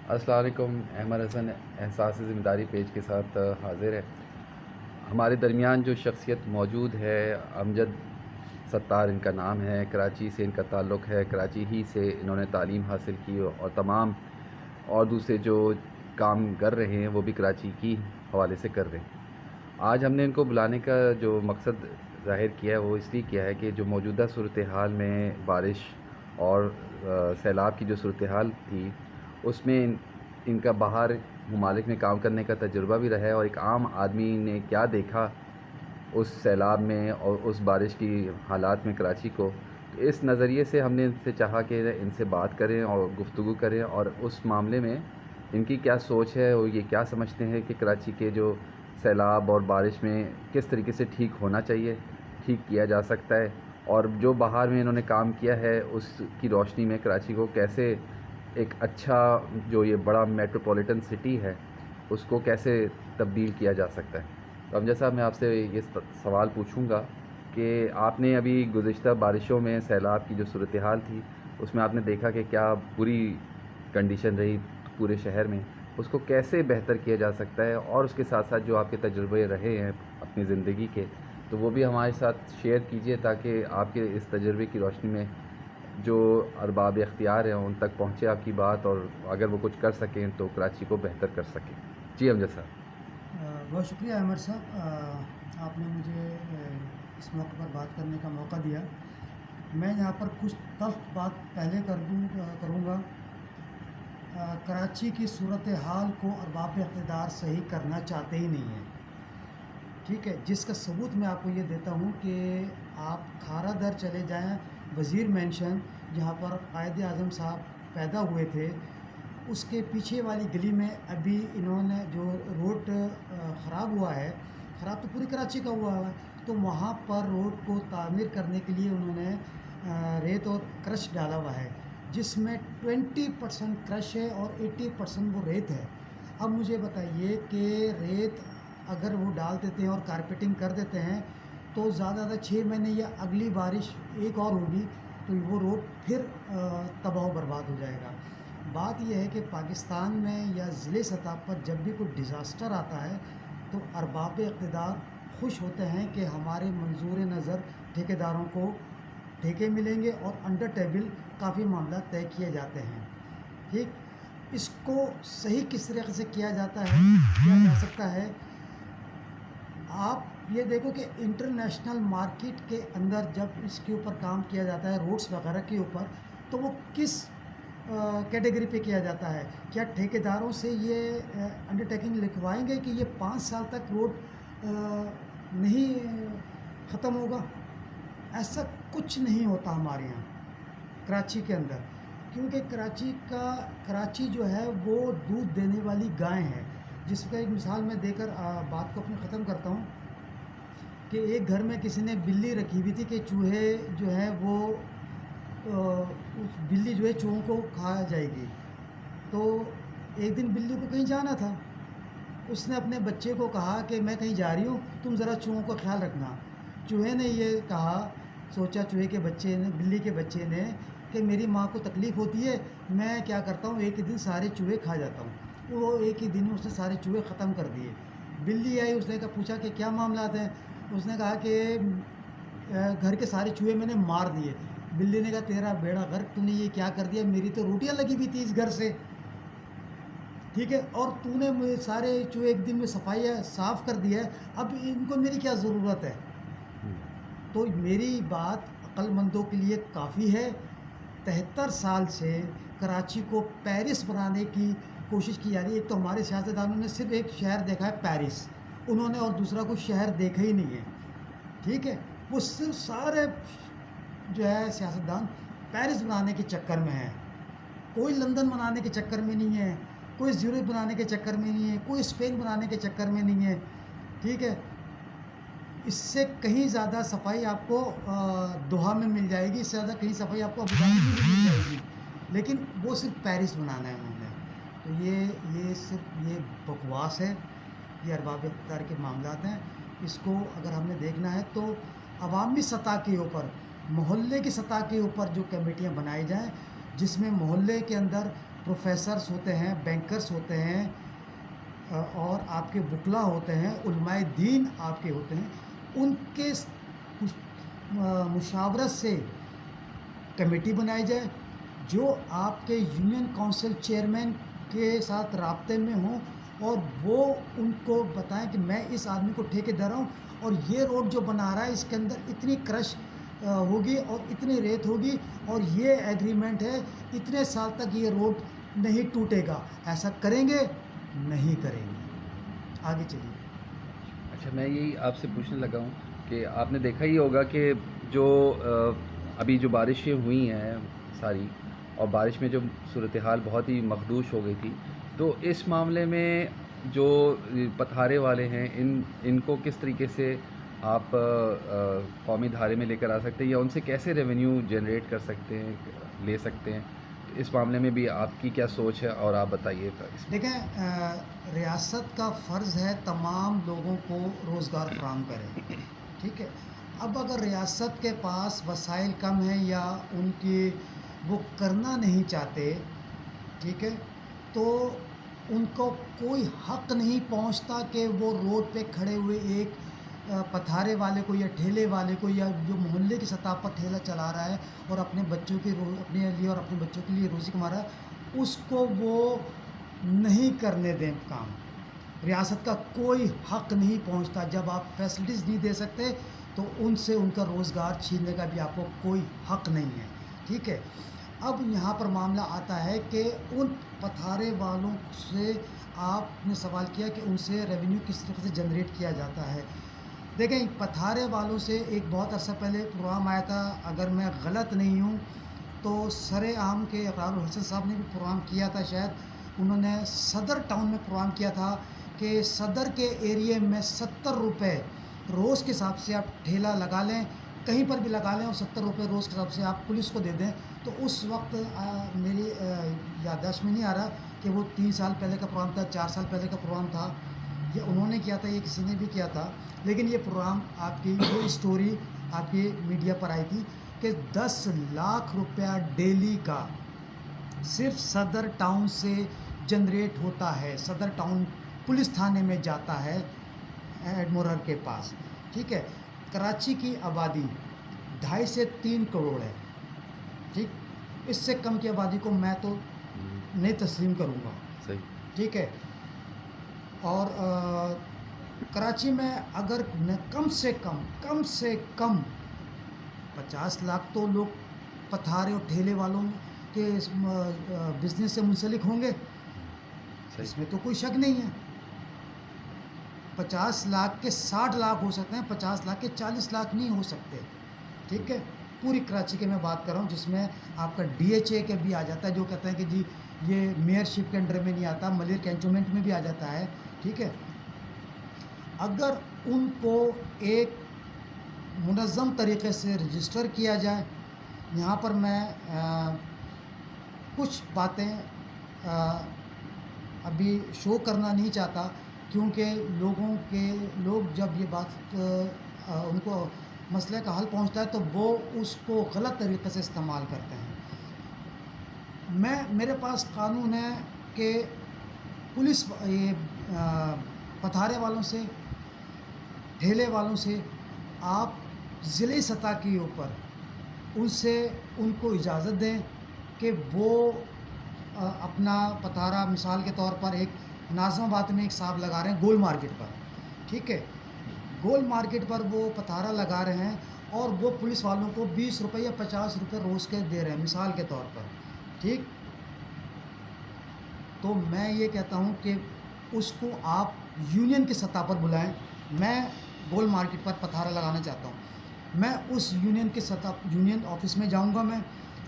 अस्सलाम वालेकुम। अहमद हसन एहसास ज़िम्मेदारी पेज के साथ हाज़िर है। हमारे दरमियान जो शख्सियत मौजूद है, अमजद सत्तार इनका नाम है। कराची से इनका ताल्लुक़ है, कराची ही से इन्होंने तालीम हासिल की और तमाम और दूसरे जो काम कर रहे हैं वो भी कराची की हवाले से कर रहे हैं। आज हमने इनको बुलाने का जो मकसद ज़ाहिर किया है वो इसलिए किया है कि जो मौजूदा सूरत हाल में बारिश और सैलाब की जो सूरत हाल थी उसमें इनका बाहर ममालिक में काम करने का तजुर्बा भी रहा है और एक आम आदमी ने क्या देखा उस सैलाब में और उस बारिश की हालात में कराची को, तो इस नज़रिए से हमने इनसे चाहा कि इनसे बात करें और गुफ्तगू करें और उस मामले में इनकी क्या सोच है और ये क्या समझते हैं कि कराची के जो सैलाब और बारिश में किस तरीके से ठीक होना चाहिए, ठीक किया जा सकता है, और जो बाहर में इन्होंने काम किया है उसकी रोशनी में कराची को कैसे एक अच्छा जो ये बड़ा मेट्रोपॉलिटन सिटी है उसको कैसे तब्दील किया जा सकता है। तो अमजद साहब, मैं आपसे ये सवाल पूछूंगा कि आपने अभी गुज़िश्ता बारिशों में सैलाब की जो सूरत हाल थी उसमें आपने देखा कि क्या बुरी कंडीशन रही पूरे शहर में, उसको कैसे बेहतर किया जा सकता है, और उसके साथ साथ जो आपके तजुर्बे रहे हैं अपनी ज़िंदगी के तो वो भी हमारे साथ शेयर कीजिए ताकि आपके इस तजुर्बे की रोशनी में जो अरबाब इख्तियार हैं उन तक पहुँचे आपकी बात, और अगर वो कुछ कर सकें तो कराची को बेहतर कर सकें। जी अमजद साहब। बहुत शुक्रिया अमर साहब, आपने मुझे इस मौके पर बात करने का मौका दिया। मैं यहाँ पर कुछ तल्ख़ बात पहले करूँगा। कराची की सूरत हाल को अरबाब इक़्तिदार सही करना चाहते ही नहीं हैं, ठीक है। जिसका सबूत मैं आपको ये देता हूँ कि आप खारा दर चले जाएँ, वज़ीर मेंशन जहाँ पर कायद आज़म साहब पैदा हुए थे, उसके पीछे वाली गली में अभी इन्होंने जो रोड ख़राब हुआ है, ख़राब तो पूरी कराची का हुआ है, तो वहाँ पर रोड को तामीर करने के लिए उन्होंने रेत और क्रश डाला हुआ है, जिसमें 20% क्रश है और 80% वो रेत है। अब मुझे बताइए कि रेत अगर वो डाल देते हैं और कारपेटिंग कर देते हैं तो ज़्यादा 6 महीने या अगली बारिश एक और होगी तो वो रोड फिर तबाह बर्बाद हो जाएगा। बात यह है कि पाकिस्तान में या ज़िले सतह पर जब भी कोई डिज़ास्टर आता है तो अरबाब इक़्तिदार खुश होते हैं कि हमारे मंजूर नज़र ठेकेदारों को ठेके मिलेंगे और अंडर टेबल काफ़ी मामला तय किए जाते हैं, ठीक। इसको सही किस तरीके से किया जा सकता है। आप ये देखो कि इंटरनेशनल मार्केट के अंदर जब इसके ऊपर काम किया जाता है, रोड्स वगैरह के ऊपर, तो वो किस कैटेगरी पे किया जाता है। क्या ठेकेदारों से ये अंडरटेकिंग लिखवाएंगे कि ये 5 साल तक रोड नहीं ख़त्म होगा? ऐसा कुछ नहीं होता हमारे यहाँ कराची के अंदर, क्योंकि कराची जो है वो दूध देने वाली गाय है। जिसका एक मिसाल मैं देकर बात को अपनी ख़त्म करता हूँ कि एक घर में किसी ने बिल्ली रखी हुई थी कि चूहे जो है वो उस बिल्ली जो है चूहों को खा जाएगी। तो एक दिन बिल्ली को कहीं जाना था, उसने अपने बच्चे को कहा कि मैं कहीं जा रही हूँ, तुम ज़रा चूहों का ख्याल रखना। चूहे ने ये कहा, सोचा चूहे के बच्चे ने, बिल्ली के बच्चे ने, कि मेरी माँ को तकलीफ़ होती है, मैं क्या करता हूँ एक ही दिन सारे चूहे खा जाता हूँ। तो वो एक ही दिन में उसने सारे चूहे ख़त्म कर दिए। बिल्ली आई, उसने पूछा कि क्या मामलात हैं। उसने कहा कि घर के सारे चूहे मैंने मार दिए। बिल्ली ने कहा तेरा बेड़ा गर्क, तूने ये क्या कर दिया, मेरी तो रोटियां लगी हुई थी इस घर से, ठीक है, और तूने सारे चूहे एक दिन में सफाई साफ़ कर दिया है, अब इनको मेरी क्या ज़रूरत है। तो मेरी बात अक्लमंदों के लिए काफ़ी है। 73 साल से कराची को पेरिस बनाने की कोशिश की जा रही है। एक तो हमारे सियासतदानों ने सिर्फ एक शहर देखा है पेरिस, उन्होंने और दूसरा कोई शहर देखा ही नहीं है, ठीक है। वो सिर्फ सारे जो है सियासतदान पेरिस बनाने के चक्कर में है, कोई लंदन बनाने के चक्कर में नहीं है, कोई ज़्यूरिख बनाने के चक्कर में नहीं है, कोई स्पेन बनाने के चक्कर में नहीं है, ठीक है। इससे कहीं ज़्यादा सफाई आपको दोहा में मिल जाएगी, इससे ज़्यादा कहीं सफाई आपको अबू धाबी में भी मिल जाएगी, लेकिन वो सिर्फ पेरिस बनाना है उन्होंने। तो ये सिर्फ ये बकवास है, ये अरबाब इख्तियार के मामलात हैं। इसको अगर हमने देखना है तो अवामी सतह के ऊपर, मोहल्ले की सतह के ऊपर जो कमेटियाँ बनाई जाएँ, जिसमें मोहल्ले के अंदर प्रोफेसर्स होते हैं, बैंकर्स होते हैं, और आपके वकला होते हैं, उलमाए दीन आपके होते हैं, उनके मुशावरत से कमेटी बनाई जाए जो आपके यूनियन काउंसिल चेयरमैन के साथ राब्ते में हों, और वो उनको बताएं कि मैं इस आदमी को ठेके दे रहा हूँ और ये रोड जो बना रहा है इसके अंदर इतनी क्रश होगी और इतनी रेत होगी और ये एग्रीमेंट है, इतने साल तक ये रोड नहीं टूटेगा। ऐसा करेंगे? नहीं करेंगे। आगे चलिए। अच्छा, मैं यही आपसे पूछने लगा हूँ कि आपने देखा ही होगा कि जो अभी जो बारिशें हुई हैं सारी, और बारिश में जो सूरत हाल बहुत ही मखदूश हो गई थी, तो इस मामले में जो पथारे वाले हैं इनको किस तरीके से आप कौमी धारे में लेकर आ सकते हैं, या उनसे कैसे रेवेन्यू जनरेट कर सकते हैं, ले सकते हैं? इस मामले में भी आपकी क्या सोच है, और आप बताइए इसमें। देखें, रियासत का फ़र्ज़ है तमाम लोगों को रोज़गार फराहम करे, ठीक है। अब अगर रियासत के पास वसाइल कम हैं या उनकी वो करना नहीं चाहते, ठीक है, तो उनको कोई हक़ नहीं पहुंचता कि वो रोड पे खड़े हुए एक पथारे वाले को या ठेले वाले को या जो मोहल्ले की सतह पर ठेला चला रहा है और अपने बच्चों के अपने लिए और अपने बच्चों के लिए रोज़ी कमा रहा है, उसको वो नहीं करने दें काम। रियासत का कोई हक़ नहीं पहुंचता। जब आप फैसिलिटीज़ नहीं दे सकते तो उनसे उनका रोज़गार छीनने का भी आपको कोई हक़ नहीं है, ठीक है। अब यहाँ पर मामला आता है कि उन पथारे वालों से आपने सवाल किया कि उनसे रेवेन्यू किस तरह से जनरेट किया जाता है। देखें, पथारे वालों से एक बहुत अर्सा पहले प्रोग्राम आया था, अगर मैं गलत नहीं हूँ तो सरे आम के अकरारुल हसन साहब ने भी प्रोग्राम किया था शायद। उन्होंने सदर टाउन में प्रोग्राम किया था कि सदर के एरिए में 70 रुपये रोज़ के हिसाब से आप ठेला लगा लें, कहीं पर भी लगा लें, और 70 रुपये रोज़ के हिसाब से आप पुलिस को दे दें। तो उस वक्त मेरी याददाश्त में नहीं आ रहा कि वो 3 साल पहले का प्रोग्राम था, 4 साल पहले का प्रोग्राम था, ये उन्होंने किया था, ये किसी ने भी किया था। लेकिन ये प्रोग्राम आपकी ये स्टोरी आपकी मीडिया पर आई थी कि 10 लाख रुपया डेली का सिर्फ सदर टाउन से जनरेट होता है। सदर टाउन पुलिस थाने में जाता है एडमोरर के पास, ठीक है। कराची की आबादी 2.5 से 3 करोड़ है, ठीक। इससे कम की आबादी को मैं तो नहीं तस्लीम करूँगा, सही, ठीक है। और कराची में अगर कम से कम 50 लाख तो लोग पथारे और ठेले वालों के बिज़नेस से मुंसलिक होंगे, इसमें तो कोई शक नहीं है। 50 लाख के 60 लाख हो सकते हैं, 50 लाख के 40 लाख नहीं हो सकते, ठीक है। पूरी कराची की मैं बात कर रहा हूँ, जिसमें आपका DHA के भी आ जाता है, जो कहते हैं कि जी ये मेयरशिप के अंडर में नहीं आता, मलिर कैंटोनमेंट में भी आ जाता है, ठीक है। अगर उनको एक मुनज़्ज़म तरीक़े से रजिस्टर किया जाए, यहाँ पर मैं कुछ बातें अभी शो करना नहीं चाहता, क्योंकि लोग जब ये बात उनको मसले का हल पहुँचता है तो वो उसको गलत तरीक़े से इस्तेमाल करते हैं। मेरे पास कानून है कि पुलिस ये पथारे वालों से, ठेले वालों से आप ज़िले सतह के ऊपर उनको इजाज़त दें कि वो अपना पथारा, मिसाल के तौर पर एक नाज़िमाबाद में एक साहब लगा रहे हैं गोल मार्केट पर, ठीक है। गोल मार्केट पर वो पथारा लगा रहे हैं और वो पुलिस वालों को 20 रुपये या 50 रुपये रोज़ के दे रहे हैं, मिसाल के तौर पर, ठीक। तो मैं ये कहता हूँ कि उसको आप यूनियन की सतह पर बुलाएं। मैं गोल मार्केट पर पथारा लगाना चाहता हूँ, मैं उस यूनियन ऑफिस में जाऊँगा, मैं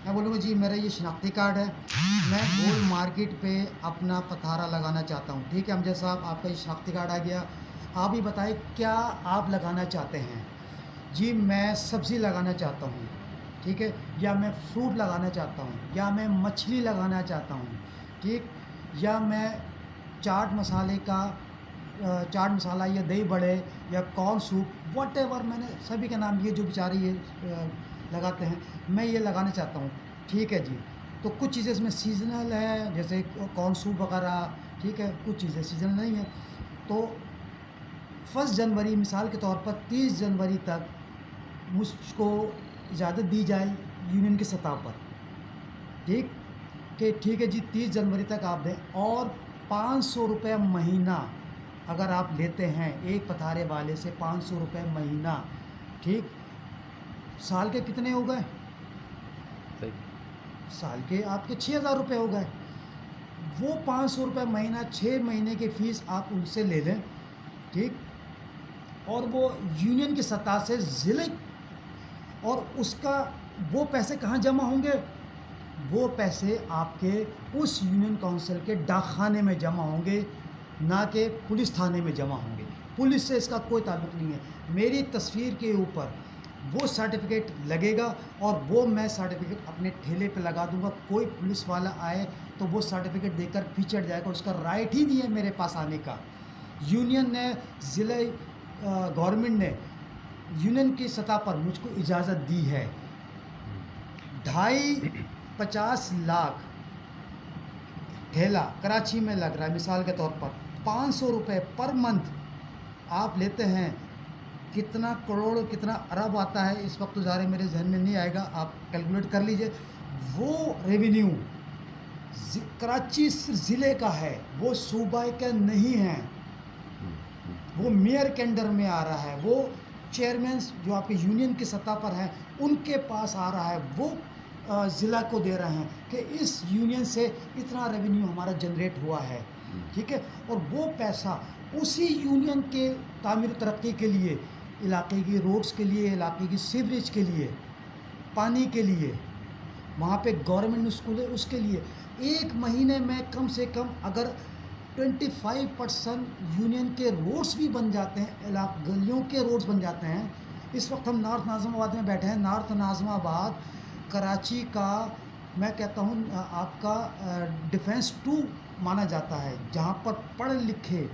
बोलूँगा जी मेरा ये शनाख्ती कार्ड है, मैं गोल मार्केट पे अपना पथारा लगाना चाहता हूँ, ठीक है। अमजद साहब, आपका ये शनाख्ती कार्ड आ गया, आप ही बताएं क्या आप लगाना चाहते हैं। जी मैं सब्ज़ी लगाना चाहता हूँ, ठीक है, या मैं फ्रूट लगाना चाहता हूँ, या मैं मछली लगाना चाहता हूँ, ठीक, या मैं चाट मसाला या दही बड़े या कॉर्न सूप, व्हाटएवर, मैंने सभी के नाम ये जो बेचारे ये लगाते हैं, मैं ये लगाना चाहता हूँ, ठीक है जी। तो कुछ चीज़ें इसमें सीजनल है, जैसे कॉर्न सूप वगैरह, ठीक है, कुछ चीज़ें सीजनल नहीं है। तो 1 जनवरी मिसाल के तौर पर 30 जनवरी तक मुझको इजाज़त दी जाए यूनियन की सतह पर, ठीक, कि ठीक है जी 30 जनवरी तक आप दें, और 500 रुपये महीना अगर आप लेते हैं एक पथारे वाले से 500 रुपये महीना, ठीक, साल के कितने हो गए? सही। साल के आपके 6,000 रुपये हो गए। वो 500 रुपये महीना 6 महीने की फ़ीस आप उनसे ले लें, ठीक, और वो यूनियन की सतह से ज़िले, और उसका वो पैसे कहाँ जमा होंगे? वो पैसे आपके उस यूनियन काउंसिल के डाकखाने में जमा होंगे, ना कि पुलिस थाने में जमा होंगे। पुलिस से इसका कोई ताल्लुक़ नहीं है। मेरी तस्वीर के ऊपर वो सर्टिफिकेट लगेगा और वो मैं सर्टिफिकेट अपने ठेले पे लगा दूंगा। कोई पुलिस वाला आए तो वो सर्टिफिकेट देकर पीछे हट जाएगा, उसका राइट ही नहीं है मेरे पास आने का। यूनियन ने, ज़िले गवर्नमेंट ने यूनियन की सतह पर मुझको इजाज़त दी है। 2.5-50 लाख ठेला कराची में लग रहा है, मिसाल के तौर पर 500 रुपये पर मंथ आप लेते हैं, कितना करोड़ कितना अरब आता है इस वक्त तो ज़ाहिर मेरे जहन में नहीं आएगा, आप कैलकुलेट कर लीजिए। वो रेवेन्यू कराची ज़िले का है, वो सूबाई का नहीं है, वो मेयर के अंडर में आ रहा है, वो चेयरमैन जो आपके यूनियन की सतह पर हैं उनके पास आ रहा है, वो ज़िला को दे रहे हैं कि इस यूनियन से इतना रेवेन्यू हमारा जनरेट हुआ है, ठीक है। और वो पैसा उसी यूनियन के तामीर तरक्की के लिए, इलाके की रोड्स के लिए, इलाके की सीवरेज के लिए, पानी के लिए, वहाँ पे गवर्नमेंट स्कूल है उसके लिए, एक महीने में कम से कम अगर 25% यूनियन के रोड्स भी बन जाते हैं, गलियों के रोड्स बन जाते हैं। इस वक्त हम नॉर्थ नाज़िमाबाद में बैठे हैं। नॉर्थ नाज़िमाबाद कराची का, मैं कहता हूँ आपका डिफेंस 2 माना जाता है, जहाँ पर पढ़े लिखे,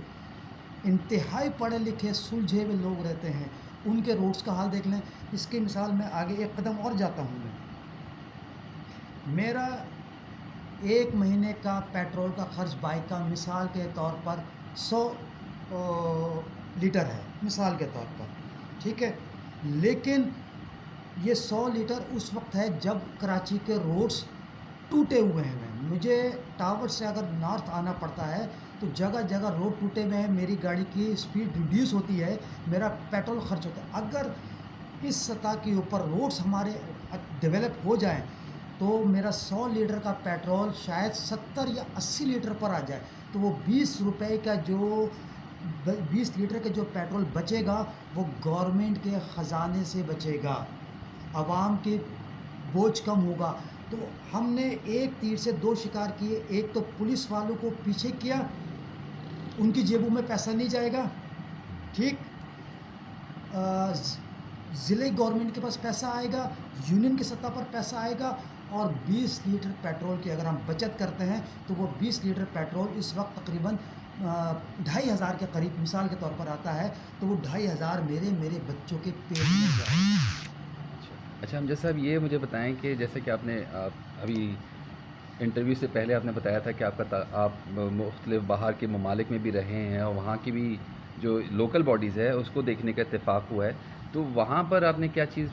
इंतहाई पढ़े लिखे सुलझे हुए लोग रहते हैं। उनके रोड्स का हाल देख लें। इसकी मिसाल मैं आगे एक कदम और जाता हूँ। मेरा एक महीने का पेट्रोल का खर्च बाइक का मिसाल के तौर पर 100 लीटर है, मिसाल के तौर पर, ठीक है। लेकिन ये 100 लीटर उस वक्त है जब कराची के रोड्स टूटे हुए हैं। मुझे टावर से अगर नॉर्थ आना पड़ता है तो जगह जगह रोड टूटे हुए हैं, मेरी गाड़ी की स्पीड रिड्यूस होती है, मेरा पेट्रोल खर्च होता है। अगर इस सतह के ऊपर रोड्स हमारे डेवलप हो जाएं तो मेरा 100 लीटर का पेट्रोल शायद 70 या 80 लीटर पर आ जाए, तो वो 20 रुपये का जो 20 लीटर का जो पेट्रोल बचेगा वो गवर्नमेंट के ख़जाने से बचेगा, आवाम के बोझ कम होगा। तो हमने एक तीर से 2 शिकार किए। एक तो पुलिस वालों को पीछे किया, उनकी जेबों में पैसा नहीं जाएगा, ठीक, ज़िले गवर्नमेंट के पास पैसा आएगा, यूनियन की सतह पर पैसा आएगा, और 20 लीटर पेट्रोल की अगर हम बचत करते हैं तो वो 20 लीटर पेट्रोल इस वक्त तकरीबन 2,500 के करीब मिसाल के तौर पर आता है। तो वो 2,500 मेरे बच्चों के पेट में जाए। अच्छा हम जैसा अब ये मुझे बताएं कि जैसे कि आपने अभी इंटरव्यू से पहले आपने बताया था कि आप मुख्तलिफ बाहर के ममालिक में भी रहे हैं और वहाँ की भी जो लोकल बॉडीज़ है उसको देखने का इत्तेफाक हुआ है, तो वहाँ पर आपने क्या चीज़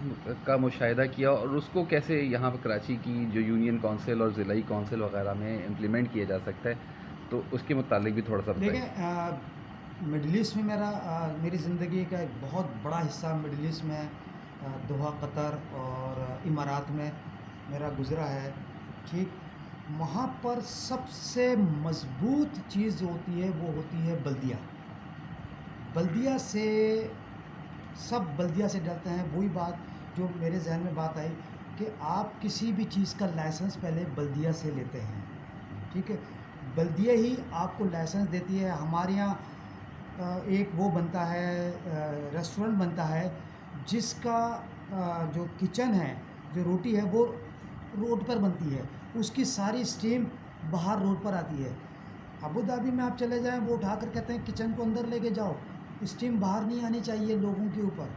का मुशाहिदा किया और उसको कैसे यहाँ पर कराची की जो यूनियन काउंसिल और ज़िलाई काउंसिल वगैरह में इम्प्लीमेंट किया जा सकता है, तो उसके मुतालिक भी थोड़ा सा बताइए। देखिए, मिडल ईस्ट में मेरी ज़िंदगी का एक बहुत बड़ा हिस्सा मिडल ईस्ट में, दोहा, कतर और इमारात में मेरा गुज़रा है, ठीक। वहाँ पर सबसे मज़बूत चीज़ जो होती है वो होती है बल्दिया। बल्दिया से सब बल्दिया से डरते हैं। वही बात जो मेरे जहन में बात आई कि आप किसी भी चीज़ का लाइसेंस पहले बल्दिया से लेते हैं, ठीक है। बल्दिया ही आपको लाइसेंस देती है। हमारे यहाँ एक वो बनता है, रेस्टोरेंट बनता है जिसका जो किचन है, जो रोटी है वो रोड पर बनती है, उसकी सारी स्टीम बाहर रोड पर आती है। अबू धाबी में आप चले जाएं, वो उठाकर कहते हैं किचन को अंदर लेके जाओ, स्टीम बाहर नहीं आनी चाहिए लोगों के ऊपर,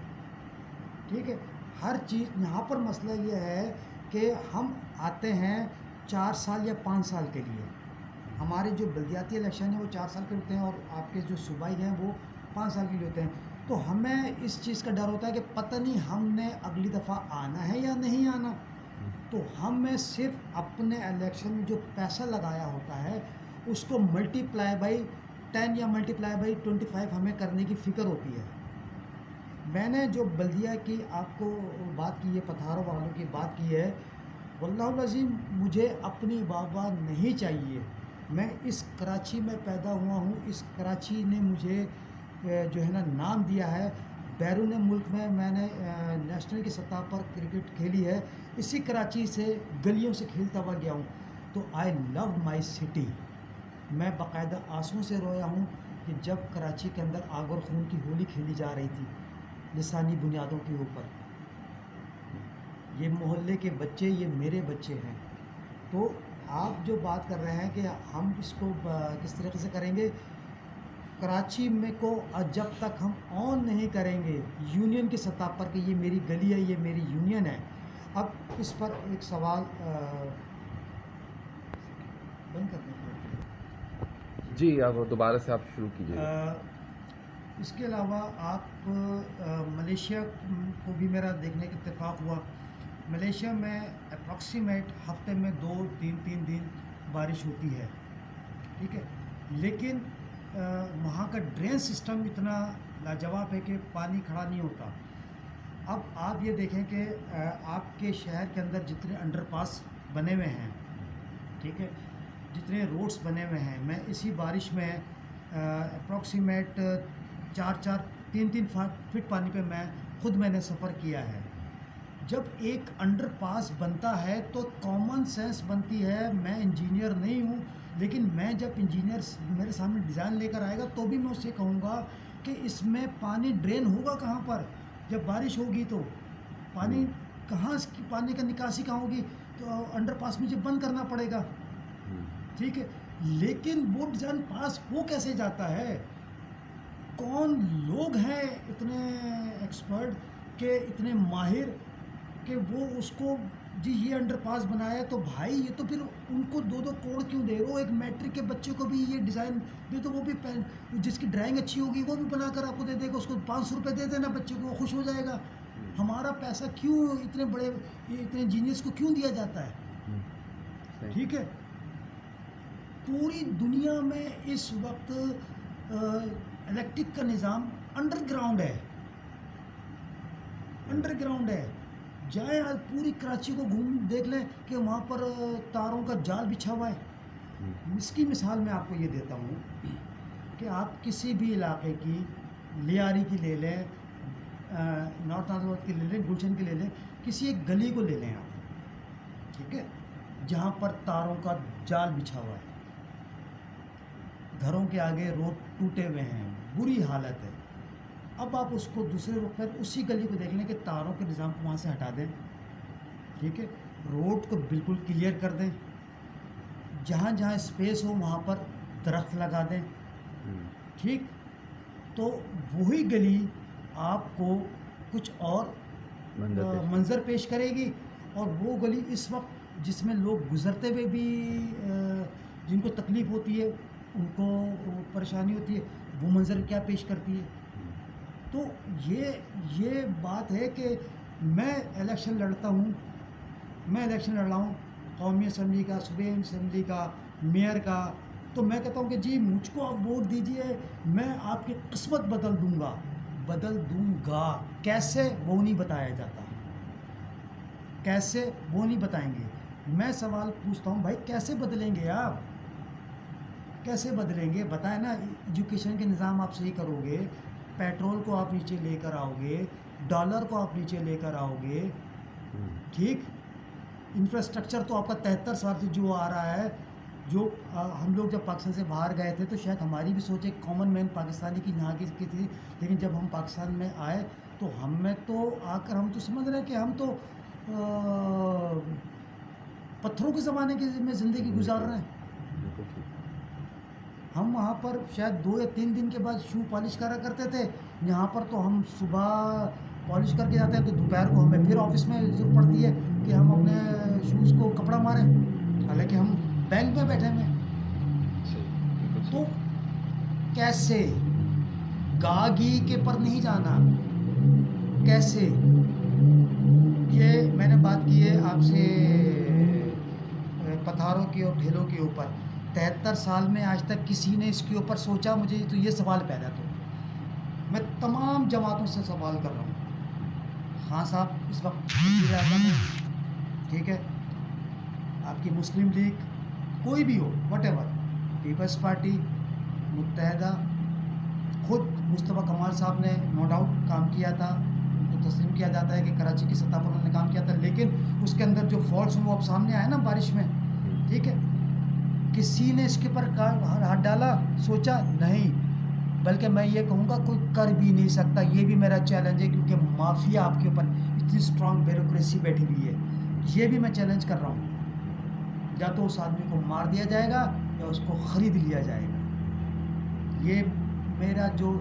ठीक है। हर चीज़ यहाँ पर मसला ये है कि हम आते हैं 4 साल या 5 साल के लिए। हमारे जो बल्दियाती इलेक्शन है वो 4 साल के होते हैं और आपके जो सूबाई हैं वो 5 साल के लिए होते हैं। तो हमें इस चीज़ का डर होता है कि पता नहीं हमने अगली दफ़ा आना है या नहीं आना। तो हमें सिर्फ अपने इलेक्शन में जो पैसा लगाया होता है उसको मल्टीप्लाई बाई 10 या मल्टीप्लाई बाई 25 हमें करने की फ़िक्र होती है। मैंने जो बल्दिया की आपको बात की है, पथारों वालों की बात की है, वल्लाहुल अज़ीम मुझे अपनी वाह नहीं चाहिए। मैं इस कराची में पैदा हुआ हूँ, इस कराची ने मुझे जो है ना नाम दिया है। बैरून मुल्क में मैंने नेशनल की सतह पर क्रिकेट खेली है, इसी कराची से गलियों से खेलता हुआ गया हूँ। तो आई लव माई सिटी। मैं बाकायदा आंसुओं से रोया हूँ कि जब कराची के अंदर आग और खून की होली खेली जा रही थी लिसानी बुनियादों के ऊपर। ये मोहल्ले के बच्चे, ये मेरे बच्चे हैं। तो आप जो बात कर रहे हैं कि हम इसको किस तरीके से करेंगे, कराची में को जब तक हम ऑन नहीं करेंगे यूनियन की सतह पर कि ये मेरी गली है, ये मेरी यूनियन है। अब इस पर एक सवाल बंद कर दें। जी, अब दोबारा से आप शुरू कीजिए। इसके अलावा आप मलेशिया को भी मेरा देखने का इत्तेफाक हुआ। मलेशिया में अप्रॉक्सीमेट हफ्ते में 2-3 दिन बारिश होती है, ठीक है। लेकिन वहाँ का ड्रेन सिस्टम इतना लाजवाब है कि पानी खड़ा नहीं होता। अब आप ये देखें कि आपके शहर के अंदर जितने अंडरपास बने हुए हैं, ठीक है, जितने रोड्स बने हुए हैं, मैं इसी बारिश में अप्रॉक्सीमेट 3-3 फीट पानी पे मैंने सफ़र किया है। जब एक अंडरपास बनता है तो कॉमन सेंस बनती है। मैं इंजीनियर नहीं हूँ, लेकिन मैं जब इंजीनियर मेरे सामने डिज़ाइन लेकर आएगा तो भी मैं उससे कहूँगा कि इसमें पानी ड्रेन होगा कहाँ पर। जब बारिश होगी तो पानी कहाँ, पानी का निकासी कहाँ होगी, तो अंडरपास मुझे बंद करना पड़ेगा, ठीक है। लेकिन वो डिज़ाइन पास हो कैसे जाता है? कौन लोग हैं इतने एक्सपर्ट के, इतने माहिर कि वो उसको जी ये अंडरपास बनाया तो भाई ये तो फिर उनको 2-2 करोड़ क्यों दे रहे हो? एक मैट्रिक के बच्चे को भी ये डिज़ाइन दे दो, वो भी जिसकी ड्राइंग अच्छी होगी वो भी बनाकर आपको दे देगा। उसको 500 रुपये दे देना बच्चे को, वो खुश हो जाएगा। हमारा पैसा क्यों इतने इंजीनियर्स को क्यों दिया जाता है? ठीक है। पूरी दुनिया में इस वक्त इलेक्ट्रिक का निज़ाम अंडरग्राउंड है। जाए आज पूरी कराची को घूम देख लें कि वहाँ पर तारों का जाल बिछा हुआ है। इसकी मिसाल मैं आपको ये देता हूँ कि आप किसी भी इलाके की, लियारी की ले लें, नॉर्थ नाज़रवाद की ले लें, गुलशन की ले लें, किसी एक गली को ले लें आप, ठीक है, जहाँ पर तारों का जाल बिछा हुआ है, घरों के आगे रोड टूटे हुए हैं, बुरी हालत है। अब आप उसको दूसरे रोड पर उसी गली को देख लें कि तारों के निज़ाम को वहाँ से हटा दें, ठीक है, रोड को बिल्कुल क्लियर कर दें, जहाँ जहाँ स्पेस हो वहाँ पर दरख्त लगा दें, ठीक। तो वही गली आपको कुछ और मंजर पेश करेगी। और वो गली इस वक्त जिसमें लोग गुज़रते हुए भी जिनको तकलीफ़ होती है, उनको परेशानी होती है, वो मंजर क्या पेश करती है। तो ये बात है कि मैं इलेक्शन लड़ रहा हूँ कौमी असम्बली का, सूबे असम्बली का, मेयर का। तो मैं कहता हूँ कि जी मुझको आप वोट दीजिए, मैं आपकी किस्मत बदल दूँगा। कैसे, वो नहीं बताया जाता। कैसे, वो नहीं बताएंगे। मैं सवाल पूछता हूँ, भाई कैसे बदलेंगे आप? कैसे बदलेंगे बताएं ना। एजुकेशन के निज़ाम आप सही करोगे, पेट्रोल को आप नीचे लेकर आओगे, डॉलर को आप नीचे लेकर आओगे, ठीक। इंफ्रास्ट्रक्चर तो आपका 73 साल से जो आ रहा है, जो हम लोग जब पाकिस्तान से बाहर गए थे तो शायद हमारी भी सोच एक कॉमन मैन पाकिस्तानी की यहाँ की थी, लेकिन जब हम पाकिस्तान में आए तो हमें तो आकर हम तो समझ रहे हैं कि हम तो पत्थरों के ज़माने की में ज़िंदगी गुजार रहे हैं। हम वहाँ पर शायद 2 या 3 दिन के बाद शू पॉलिश करा करते थे, यहाँ पर तो हम सुबह पॉलिश करके जाते हैं तो दोपहर को हमें फिर ऑफिस में ज़रूरत पड़ती है कि हम अपने शूज़ को कपड़ा मारें। हालांकि हम बैंक में बैठे हुए हैं। सही, बिल्कुल तो सही। कैसे गागी के पर नहीं जाना, कैसे? ये मैंने बात की है आपसे पथारों की और ढेलों के ऊपर। 73 साल में आज तक किसी ने इसके ऊपर सोचा? मुझे तो ये सवाल पहला तो मैं तमाम जमातों से सवाल कर रहा हूँ। खान साहब इस वक्त वज़ीर आज़म हैं, ठीक है? आपकी मुस्लिम लीग, कोई भी हो, व्हाटएवर, पीपल्स पार्टी, मुत्तहदा, खुद मुस्तफ़ा कमाल साहब ने नो डाउट काम किया था, उनको तस्लीम किया जाता है कि कराची की सतह पर उन्होंने काम किया था, लेकिन उसके अंदर जो फॉल्ट्स हैं वो अब सामने आए ना बारिश में, ठीक है? किसी ने इसके ऊपर हाथ डाला, सोचा? नहीं। बल्कि मैं ये कहूँगा कोई कर भी नहीं सकता। ये भी मेरा चैलेंज है, क्योंकि माफिया आपके ऊपर इतनी स्ट्रांग ब्यूरोक्रेसी बैठी हुई है। ये भी मैं चैलेंज कर रहा हूँ, या तो उस आदमी को मार दिया जाएगा या उसको ख़रीद लिया जाएगा। ये मेरा जो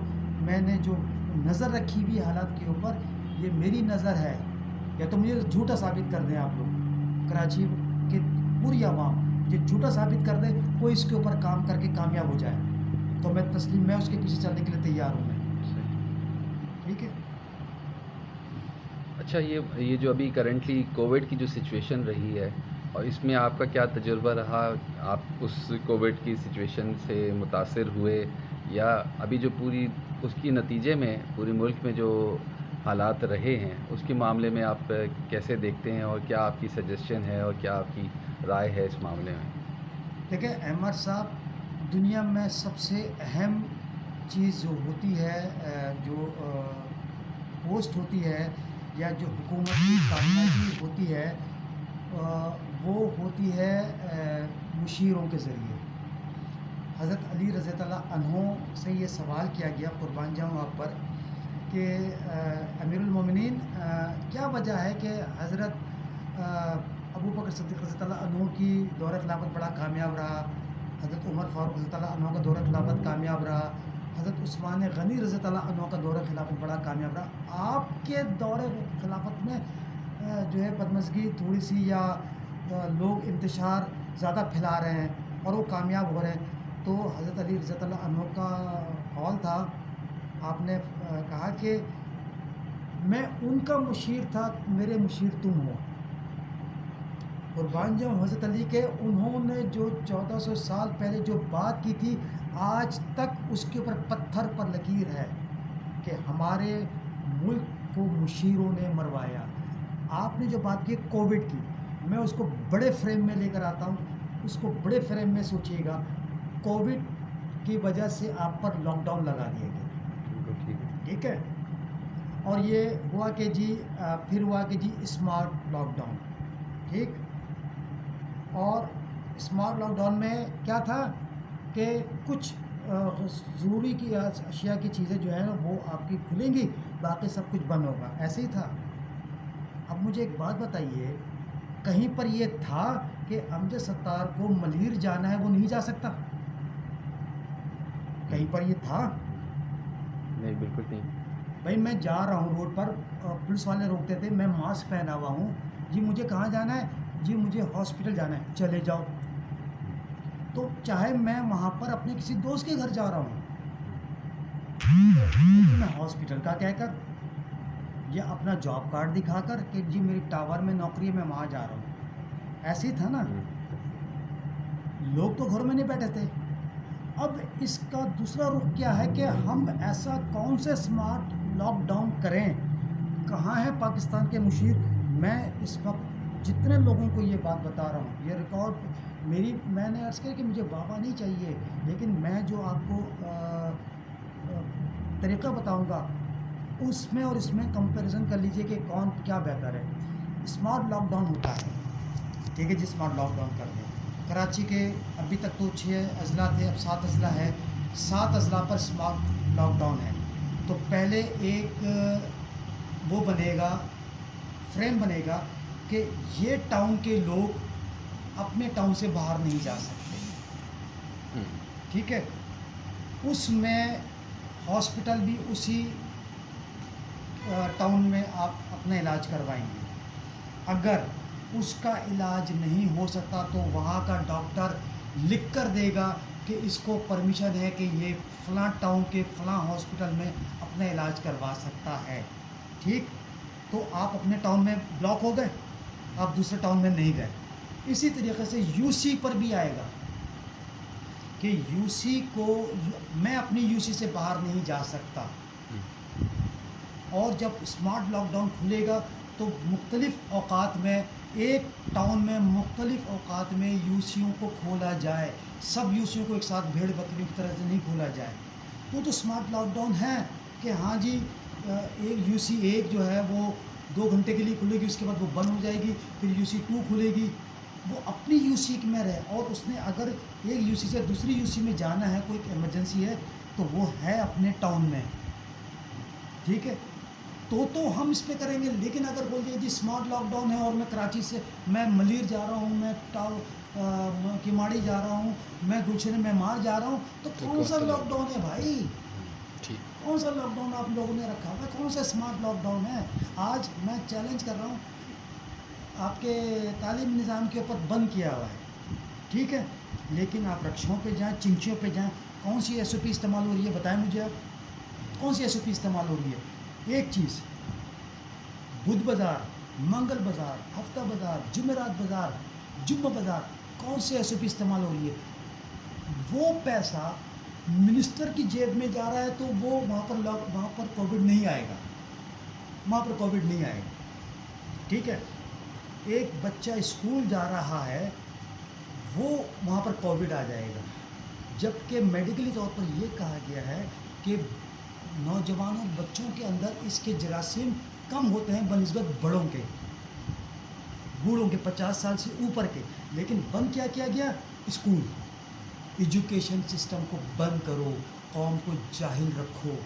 मैंने जो नज़र रखी हुई हालात के ऊपर, ये मेरी नज़र है। या तो मुझे झूठा साबित कर दें आप लोग, कराची के पूरी आवाम मुझे झूठा साबित कर दे, कोई इसके ऊपर काम करके कामयाब हो जाए, तो मैं उसके पीछे चलने के लिए तैयार हूँ मैं, सही। ठीक है? अच्छा, ये जो अभी करंटली कोविड की जो सिचुएशन रही है, और इसमें आपका क्या तजुर्बा रहा? आप उस कोविड की सिचुएशन से मुतासिर हुए, या अभी जो पूरी उसकी नतीजे में पूरे मुल्क में जो हालात रहे हैं उसके मामले में आप कैसे देखते हैं, और क्या आपकी सजेशन है और क्या आपकी राय है इस मामले में? देखिए अहमद साहब, दुनिया में सबसे अहम चीज़ जो होती है, जो पोस्ट होती है, या जो हुकूमत की कामयाबी होती है, वो होती है मुशीरों के ज़रिए। हज़रत अली रज़ी अल्लाह अन्हो से ये सवाल किया गया, कुर्बान जाऊँ आप पर, कि अमीरुल मोमिनीन, क्या वजह है कि हज़रत अबू बकर सिद्दीक़ रज़ी अल्लाह अन्हो की दौर खिलाफत बड़ा कामयाब रहा, हज़रत उमर फ़ारूक रज़ी अल्लाह अन्हो का दौर खिलाफत कामयाब रहा, हज़रत उस्मान गनी रज़ी अल्लाह अन्हो का दौर खिलाफत बड़ा कामयाब रहा, आपके दौर खिलाफत में जो है बदमज़गी थोड़ी सी, या लोग इंतशार ज़्यादा फैला रहे हैं और वो कामयाब हो रहे हैं? तो हज़रत अली रज़ी अल्लाह अन्हो का कौल था, आपने कहा कि मैं उनका मुशीर था, मेरे मुशीर तुम हो। कुर्बान जाऊँ हज़रत अली के, उन्होंने जो 1400 साल पहले जो बात की थी, आज तक उसके ऊपर पत्थर पर लकीर है कि हमारे मुल्क को मुशीरों ने मरवाया। आपने जो बात की कोविड की, मैं उसको बड़े फ्रेम में लेकर आता हूँ, उसको बड़े फ्रेम में सोचिएगा। कोविड की वजह से आप पर लॉकडाउन लगा दिया गया, बिल्कुल ठीक है। ठीक है? और ये हुआ कि जी फिर हुआ कि जी स्मार्ट लॉकडाउन, ठीक? और स्मार्ट लॉकडाउन में क्या था कि कुछ ज़रूरी की अशिया की चीज़ें जो है ना वो आपकी खुलेंगी, बाकी सब कुछ बंद होगा, ऐसे ही था। अब मुझे एक बात बताइए, कहीं पर ये था कि अमजद सत्तार को मलीर जाना है वो नहीं जा सकता? कहीं पर ये था? नहीं, बिल्कुल नहीं। भाई मैं जा रहा हूँ रोड पर, पुलिस वाले रोकते थे, मैं मास्क पहना हुआ हूँ, जी मुझे कहाँ जाना है? जी मुझे हॉस्पिटल जाना है। चले जाओ। तो चाहे मैं वहाँ पर अपने किसी दोस्त के घर जा रहा हूँ, लेकिन मैं हॉस्पिटल का कहकर या अपना जॉब कार्ड दिखाकर कि जी मेरी टावर में नौकरी है, मैं वहाँ जा रहा हूँ, ऐसे ही था ना? लोग तो घर में नहीं बैठे थे। अब इसका दूसरा रुख क्या है कि हम ऐसा कौन से स्मार्ट लॉकडाउन करें? कहाँ है पाकिस्तान के मुशीर? मैं इस वक्त जितने लोगों को ये बात बता रहा हूँ, ये रिकॉर्ड मैंने अर्ज़ किया कि मुझे बाबा नहीं चाहिए, लेकिन मैं जो आपको तरीक़ा बताऊँगा उसमें और इसमें कंपैरिजन कर लीजिए कि कौन क्या बेहतर है। स्मार्ट लॉकडाउन होता है, ठीक है जी, स्मार्ट लॉकडाउन कर दें। कराची के अभी तक तो 6 अज़ला थे, अब 7 अज़ला है, 7 अज़ला पर स्मार्ट लॉकडाउन है। तो पहले एक वो बनेगा, फ्रेम बनेगा कि ये टाउन के लोग अपने टाउन से बाहर नहीं जा सकते, ठीक है? उसमें हॉस्पिटल भी उसी टाउन में आप अपना इलाज करवाएंगे। अगर उसका इलाज नहीं हो सकता तो वहाँ का डॉक्टर लिख कर देगा कि इसको परमिशन है कि ये फ़लाँ टाउन के फ़लाँ हॉस्पिटल में अपना इलाज करवा सकता है। ठीक, तो आप अपने टाउन में ब्लॉक हो गए, आप दूसरे टाउन में नहीं गए। इसी तरीके से यूसी पर भी आएगा कि यूसी को, मैं अपनी यूसी से बाहर नहीं जा सकता। और जब स्मार्ट लॉकडाउन खुलेगा तो मुख्तलिफ़ औकात में, एक टाउन में मुख्तलिफ़ औकात में यूसियों को खोला जाए, सब यूसियों को एक साथ भेड़ बकरी की तरह से नहीं खोला जाए। तो स्मार्ट लॉकडाउन है कि हाँ जी, एक यूसी एक जो है वो 2 घंटे के लिए खुलेगी, उसके बाद वो बंद हो जाएगी, फिर यूसी 2 खुलेगी। वो अपनी यूसी में रहे, और उसने अगर एक यूसी से दूसरी यूसी में जाना है, कोई इमरजेंसी है, तो वो है अपने टाउन में। ठीक है, तो हम इस पे करेंगे। लेकिन अगर बोल दिया जी स्मार्ट लॉकडाउन है और मैं कराची से, मैं मलीर जा रहा हूँ, मैं किमाड़ी जा रहा हूँ, मैं गुलशन में मार जा रहा हूँ, तो कौन सा लॉकडाउन है भाई? ठीक। कौन सा लॉकडाउन आप लोगों ने रखा हुआ है? कौन सा स्मार्ट लॉकडाउन है? आज मैं चैलेंज कर रहा हूँ, आपके तालीम निज़ाम के ऊपर बंद किया हुआ है, ठीक है, लेकिन आप रक्षों पे जाएँ, चिंचियों पे जाएँ, कौन सी एसओपी इस्तेमाल हो रही है बताएं मुझे आप, कौन सी एसओपी इस्तेमाल हो रही है? एक चीज़, बुध बाज़ार, मंगल बाज़ार, हफ्ता बाज़ार, जुमेरात बाज़ार, जुम्मा बाज़ार, कौन सी एसओपी इस्तेमाल हो रही है? वो पैसा मिनिस्टर की जेब में जा रहा है, तो वो वहाँ पर कोविड नहीं आएगा, वहाँ पर कोविड नहीं आएगा। ठीक है, एक बच्चा स्कूल जा रहा है, वो वहाँ पर कोविड आ जाएगा, जबकि मेडिकली तौर पर ये कहा गया है कि नौजवानों बच्चों के अंदर इसके जरासीम कम होते हैं बनिस्बत बड़ों के, बूढ़ों के, 50 साल से ऊपर के। लेकिन बंद क्या किया गया? स्कूल, एजुकेशन सिस्टम को बंद करो, कौम को जाहिल रखो।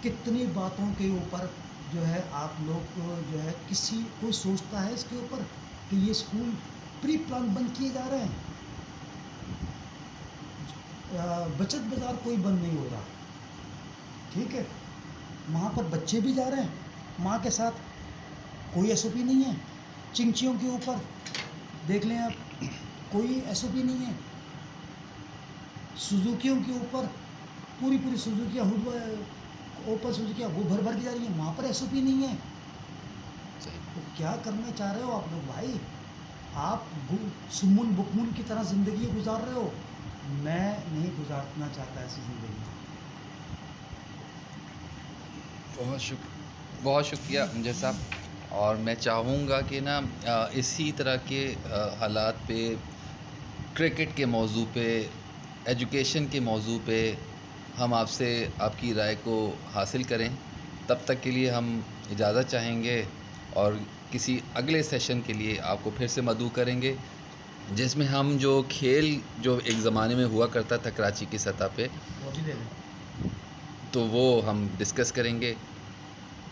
कितनी बातों के ऊपर जो है आप लोग जो है, कोई सोचता है इसके ऊपर कि ये स्कूल प्री प्लान बंद किए जा रहे हैं? बचत बाज़ार कोई बंद नहीं हो रहा, ठीक है, वहाँ पर बच्चे भी जा रहे हैं, माँ के साथ कोई एसओपी नहीं है। चिंचियों के ऊपर देख लें आप, कोई एसओपी नहीं है। सुजुकियों के ऊपर पूरी सुजुकियाँ, ओपन सुजुकियाँ वो भर के जा रही हैं, वहाँ पर एसओपी नहीं है। तो क्या करना चाह रहे हो आप लोग भाई? आप सुमुन बुकमुन की तरह ज़िंदगी गुजार रहे हो, मैं नहीं गुजारना चाहता ऐसी ज़िंदगी। बहुत शुक्रिया अमजद साहब। और मैं चाहूँगा कि ना इसी तरह के हालात पे, क्रिकेट के मौजू पे, एजुकेशन के मौजू पे हम आपसे आपकी राय को हासिल करें। तब तक के लिए हम इजाज़त चाहेंगे और किसी अगले सेशन के लिए आपको फिर से मदऊ करेंगे, जिसमें हम जो खेल जो एक ज़माने में हुआ करता था कराची की सतह पे, वो भी ले लें। तो वो हम डिस्कस करेंगे।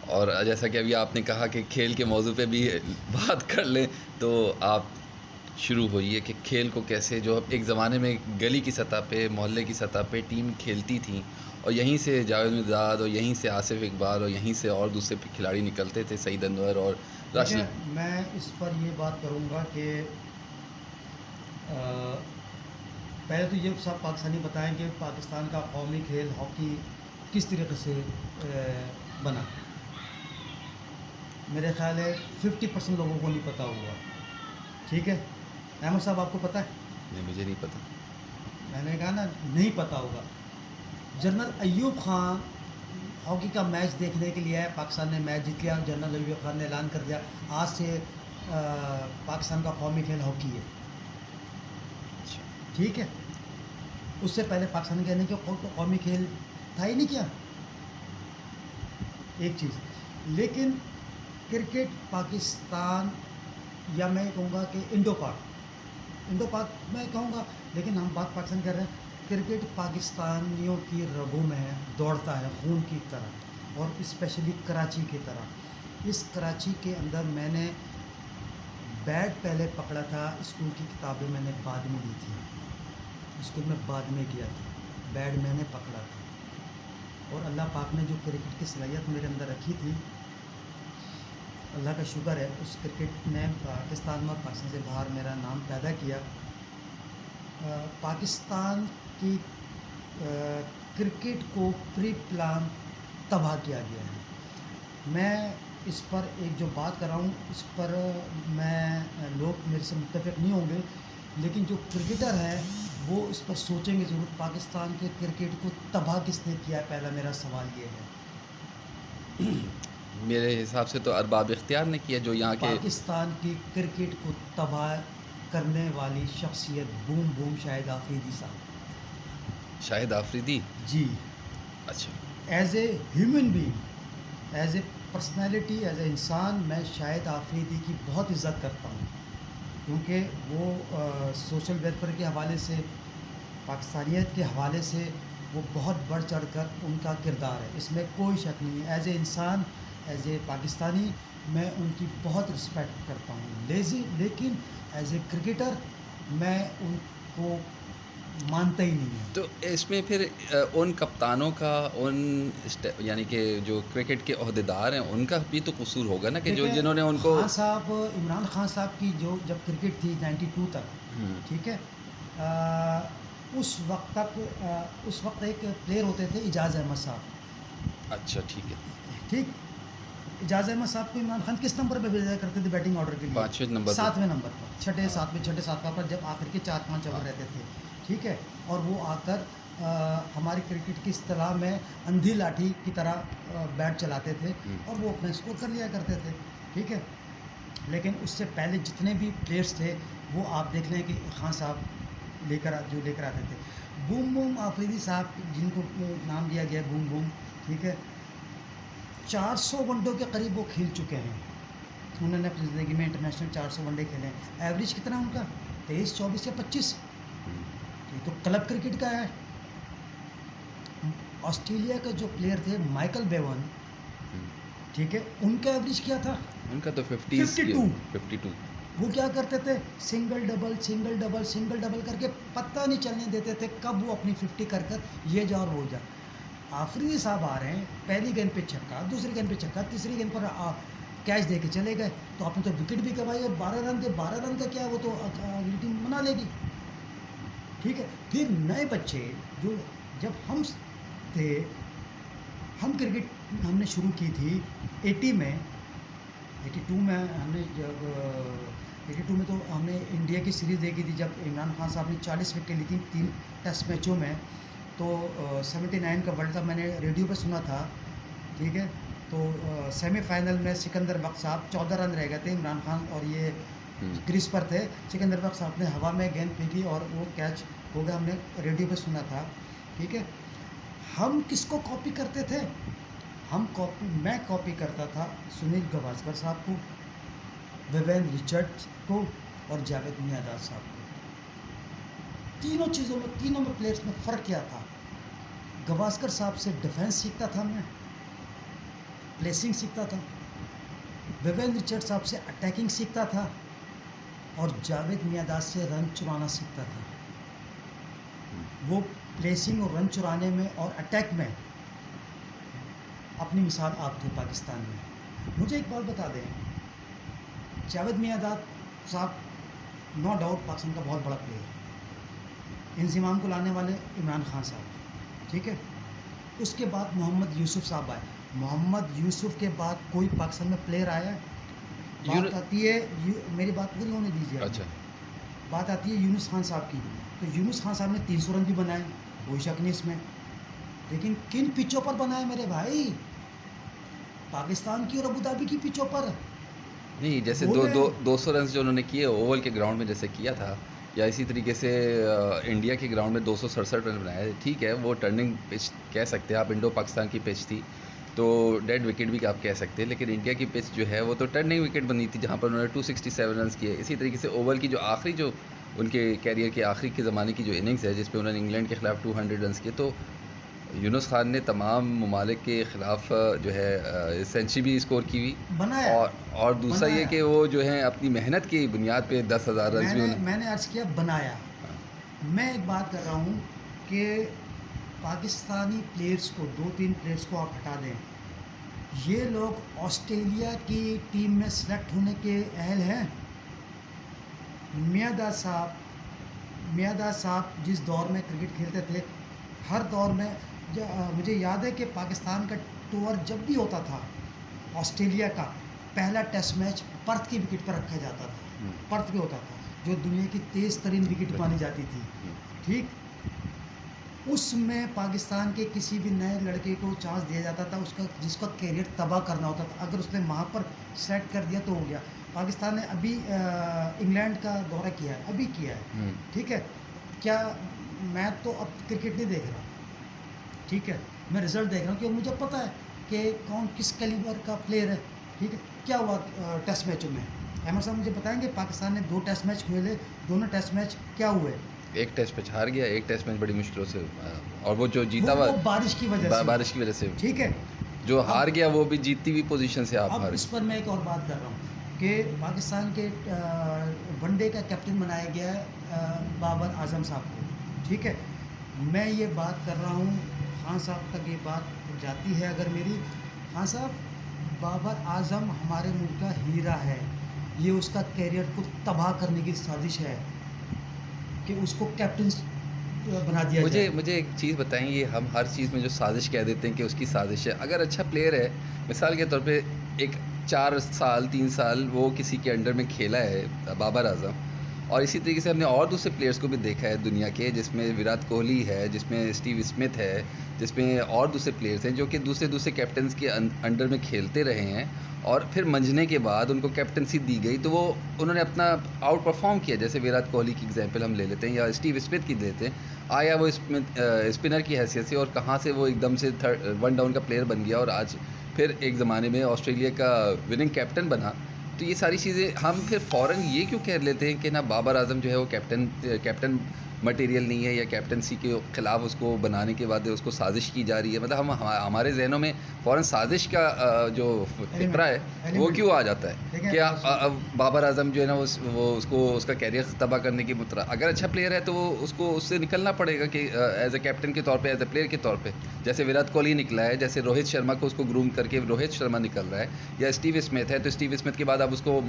और जैसा कि अभी आपने कहा कि खेल के मौजू पे भी बात कर लें, तो आप शुरू होइए कि खेल को कैसे, जो एक ज़माने में गली की सतह पे, मोहल्ले की सतह पे टीम खेलती थी, और यहीं से जावेद मिर्ज़ाद और यहीं से आसिफ इकबाल और यहीं से और दूसरे खिलाड़ी निकलते थे, सईद अनवर और राशिद। देखिए, मैं इस पर ये बात करूँगा कि पहले तो ये सब पाकिस्तानी बताएं कि पाकिस्तान का कौमी खेल हॉकी किस तरीके से बना। मेरे ख़्याल है 50% लोगों को नहीं पता हुआ, ठीक है। अहमद साहब आपको पता है? नहीं, मुझे नहीं पता। मैंने कहा ना, नहीं पता होगा। जनरल अयूब ख़ान हॉकी का मैच देखने के लिए आए, पाकिस्तान ने मैच जीत लिया, जनरल अयूब ख़ान ने ऐलान कर दिया आज से पाकिस्तान का कौमी खेल हॉकी है, ठीक है। उससे पहले पाकिस्तान कहने के कौमी खेल था ही नहीं क्या, एक चीज़। लेकिन क्रिकेट पाकिस्तान, या मैं कहूँगा कि इंडो पाक मैं कहूँगा, लेकिन हम बात पाकिस्तान कर रहे हैं। क्रिकेट पाकिस्तानियों की रगों में है, दौड़ता है खून की तरह, और स्पेशली कराची की तरह। इस कराची के अंदर मैंने बैट पहले पकड़ा था, स्कूल की किताबें मैंने बाद में ली थी, स्कूल में बाद में किया था, बैट मैंने पकड़ा था। और अल्लाह पाक ने जो क्रिकेट की सलाहियत मेरे अंदर रखी थी, अल्लाह का शुक्र है उस क्रिकेट ने पाकिस्तान में पाकिस्तान से बाहर मेरा नाम पैदा किया। पाकिस्तान की क्रिकेट को प्री प्लान तबाह किया गया है। मैं इस पर एक जो बात कर रहा हूँ इस पर मैं लोग मेरे से मुत्तफ़िक़ नहीं होंगे, लेकिन जो क्रिकेटर है वो इस पर सोचेंगे ज़रूर। पाकिस्तान के क्रिकेट को तबाह किसने किया है, पहला मेरा सवाल ये है। मेरे हिसाब से तो अरबाब इख्तियार ने किया, जो यहाँ के पाकिस्तान की क्रिकेट को तबाह करने वाली शख्सियत बूम बूम शाहिद आफरीदी साहब। शाहिद आफरीदी। जी, अच्छा। As a human being, as a personality, as a इंसान मैं शाहिद आफरीदी की बहुत इज़्ज़त करता हूँ, क्योंकि वो सोशल वेलफेयर के हवाले से, पाकिस्तानियत के हवाले से वो बहुत बढ़ चढ़ कर उनका किरदार है, इसमें कोई शक नहीं है। एज ए इंसान, एज ए पाकिस्तानी मैं उनकी बहुत रिस्पेक्ट करता हूँ। लेकिन एज ए क्रिकेटर मैं उनको मानता ही नहीं है। तो इसमें फिर उन कप्तानों का, यानी कि जो क्रिकेट के ओहदेदार हैं उनका भी तो कसूर होगा ना, कि जो देखिए, जिन्होंने उनको खान साहब, इमरान खान साहब की जो जब क्रिकेट थी 92 तक, ठीक है, उस वक्त एक प्लेयर होते थे इजाज़ अहमद साहब। अच्छा, ठीक है। ठीक, इजाज़ अहमद साहब को इमरान खान किस नंबर पे भेजा करते थे बैटिंग ऑर्डर के लिए? 5वें नंबर पे। 7वें नंबर पर, छठे सातवें पर, जब आखिर के 4-5 ओवर रहते थे, ठीक है। और वो आकर हमारी क्रिकेट की इस्तिलाह में अंधी लाठी की तरह बैट चलाते थे और वो अपना स्कोर कर लिया करते थे, ठीक है। लेकिन उससे पहले जितने भी प्लेयर्स थे वो आप देख लें कि खान साहब लेकर आते थे। बूम बूम आफरीदी साहब, जिनको नाम दिया गया बूम बूम, ठीक है, 400 वनडों के करीब वो खेल चुके हैं। उन्होंने अपनी ज़िंदगी में इंटरनेशनल 400 वनडे खेले हैं। एवरेज कितना उनका? 23, 24 या 25। ये तो क्लब क्रिकेट का है। ऑस्ट्रेलिया के जो प्लेयर थे माइकल बेवन, ठीक है, उनका एवरेज क्या था? उनका तो 52। वो क्या करते थे? Single double single double single double करके पता नहीं चलने देते थे कब वो अपनी 50 कर ये जा और वो जा। आफरीदी साहब आ रहे हैं, पहली गेंद पे छक्का, दूसरी गेंद पे छक्का, तीसरी गेंद पर कैच दे के चले गए, तो आपने तो विकेट भी गवाई है। 12 रन का क्या, वो तो अगली टीम बना लेगी, ठीक है। फिर नए बच्चे जो, जब हम थे, हम क्रिकेट हमने शुरू की थी 82 में 82 में हमने जब 82 में तो हमने इंडिया की सीरीज़ देखी थी, जब इमरान खान साहब ने 40 विकेट ली थी 3 टेस्ट मैचों में। तो 79 का वर्ल्ड कप मैंने रेडियो पे सुना था, ठीक है। तो सेमीफाइनल में सिकंदर बख्श साहब 14 रन रह गए थे, इमरान खान और ये क्रीज पर थे। सिकंदर बख्श साहब ने हवा में गेंद फेंकी और वो कैच हो गया, हमने रेडियो पे सुना था, ठीक है। हम किसको कॉपी करते थे? मैं कॉपी करता था सुनील गावस्कर साहब को, विवेन रिचर्ड्स को और जावेद मियांदाद साहब को। तीनों में प्लेयर्स में फ़र्क क्या था? गावस्कर साहब से डिफेंस सीखता था मैं, प्लेसिंग सीखता था। विवेन रिचर्ड्स साहब से अटैकिंग सीखता था और जावेद मियांदाद से रन चुराना सीखता था। वो प्लेसिंग और रन चुराने में और अटैक में अपनी मिसाल आप थे पाकिस्तान में। मुझे एक बात बता दें, जावेद मियांदाद साहब नो डाउट पाकिस्तान का बहुत बड़ा प्लेयर, इंज़िमाम को लाने वाले इमरान खान साहब, ठीक है। उसके बाद मोहम्मद यूसुफ साहब आए। मोहम्मद यूसुफ के बाद कोई पाकिस्तान में प्लेयर आया? बात आती है, मेरी बात पूरी होने दीजिए। अच्छा। बात आती है यूनुस खान साहब की, तो यूनुस खान साहब ने 300 रन भी बनाए, कोई शक नहीं इसमें। लेकिन किन पिचों पर बनाए मेरे भाई? पाकिस्तान की और अबू धाबी की पिचों पर। नहीं, जैसे 200 रन जो उन्होंने किए ओवल के ग्राउंड में जैसे किया था, या इसी तरीके से इंडिया के ग्राउंड में 267 रन बनाए, ठीक है। वो टर्निंग पिच कह सकते हैं आप, इंडो पाकिस्तान की पिच थी तो डेड विकेट भी आप कह सकते हैं। लेकिन इंडिया की पिच जो है वो तो टर्निंग विकेट बनी थी, जहाँ पर उन्होंने 267 रन किए। इसी तरीके से ओवल की जो आखिरी, जो उनके कैरियर के आखिरी के ज़माने की जो इनिंग्स है, जिस पे उन्होंने इंग्लैंड के ख़िलाफ़ 200 रन किए, तो यूनुस खान ने तमाम ममालिक के ख़िलाफ़ जो है सेंचुरी भी स्कोर की हुई बनाया। और दूसरा ये कि वो जो है अपनी मेहनत की बुनियाद पे 10,000 रन भी मैंने अर्ज़ किया बनाया। मैं एक बात कर रहा हूँ कि पाकिस्तानी प्लेयर्स को, 2-3 प्लेयर्स को आप हटा दें, ये लोग ऑस्ट्रेलिया की टीम में सेलेक्ट होने के अहल हैं। मियाँदाद साहब जिस दौर में क्रिकेट खेलते थे, हर दौर में मुझे याद है कि पाकिस्तान का टूर जब भी होता था ऑस्ट्रेलिया का, पहला टेस्ट मैच पर्थ की विकेट पर रखा जाता था। पर्थ पे होता था, जो दुनिया की तेज़ तरीन विकेट मानी जाती थी। ठीक, उसमें पाकिस्तान के किसी भी नए लड़के को चांस दिया जाता था, उसका जिसका कैरियर तबाह करना होता था। अगर उसने वहाँ पर सेलेक्ट कर दिया तो हो गया। पाकिस्तान ने अभी इंग्लैंड का दौरा किया है, अभी किया है। ठीक है, क्या मैं तो अब क्रिकेट नहीं देख रहा, ठीक है, मैं रिज़ल्ट देख रहा हूँ, क्योंकि मुझे पता है कि कौन किस कैलिबर का प्लेयर है। ठीक है, क्या हुआ टेस्ट मैचों में? अहमद साहब मुझे बताएंगे, पाकिस्तान ने 2 टेस्ट मैच खेले, दोनों टेस्ट मैच क्या हुए? एक टेस्ट मैच हार गया, एक टेस्ट मैच बड़ी मुश्किलों से, और वो जो जीता वो बारिश की वजह से, बारिश की वजह से। ठीक है, जो हार गया वो भी जीतती हुई पोजीशन से आप हार अब इस पर मैं एक और बात कर रहा हूँ कि पाकिस्तान के वनडे का कैप्टन बनाया गया है बाबर आजम साहब को। ठीक है, मैं ये बात कर रहा हूँ, खान साहब तक ये बात जाती है अगर मेरी। खान साहब, बाबर आजम हमारे मुल्क का हीरा है। ये उसका कैरियर को तबाह करने की साजिश है कि उसको कैप्टन बना दिया जाए। मुझे एक चीज़ बताएं, ये हम हर चीज़ में जो साजिश कह देते हैं कि उसकी साजिश है। अगर अच्छा प्लेयर है, मिसाल के तौर पे एक 4 साल 3 साल वो किसी के अंडर में खेला है बाबर आजम, और इसी तरीके से हमने और दूसरे प्लेयर्स को भी देखा है दुनिया के, जिसमें विराट कोहली है, जिसमें स्टीव स्मिथ है, जिसमें और दूसरे प्लेयर्स हैं जो कि दूसरे कैप्टन्स के अंडर में खेलते रहे हैं, और फिर मंझने के बाद उनको कैप्टनसी दी गई तो वो उन्होंने अपना आउट परफॉर्म किया। जैसे विराट कोहली की एग्जांपल हम ले लेते हैं, या स्टीव स्मिथ की लेते हैं। आया वो स्पिनर की हैसियत से, और कहाँ से वो एकदम से 1 डाउन का प्लेयर बन गया, और आज फिर एक ज़माने में ऑस्ट्रेलिया का विनिंग कैप्टन बना। तो ये सारी चीज़ें हम फिर फ़ौरन ये क्यों कह लेते हैं कि ना बाबर आजम जो है वो कैप्टन मटेरियल नहीं है, या कैप्टनसी के ख़िलाफ़ उसको बनाने के बाद उसको साजिश की जा रही है। मतलब हमारे जहनों में फ़ौरन साजिश का जो फिक्रा है वो क्यों आ जाता है कि बाबर आजम जो है ना वो उसको उसका कैरियर तबाह करने की अगर अच्छा प्लेयर है तो वो उसको उससे निकलना पड़ेगा कि एज ए कैप्टन के तौर पे, एज ए प्लेयर के तौर पे। जैसे विराट कोहली निकला है, जैसे रोहित शर्मा को उसको ग्रूम करके रोहित शर्मा निकल रहा है, या स्टीव स्मिथ है तो स्टीव स्मिथ के बाद अब उसको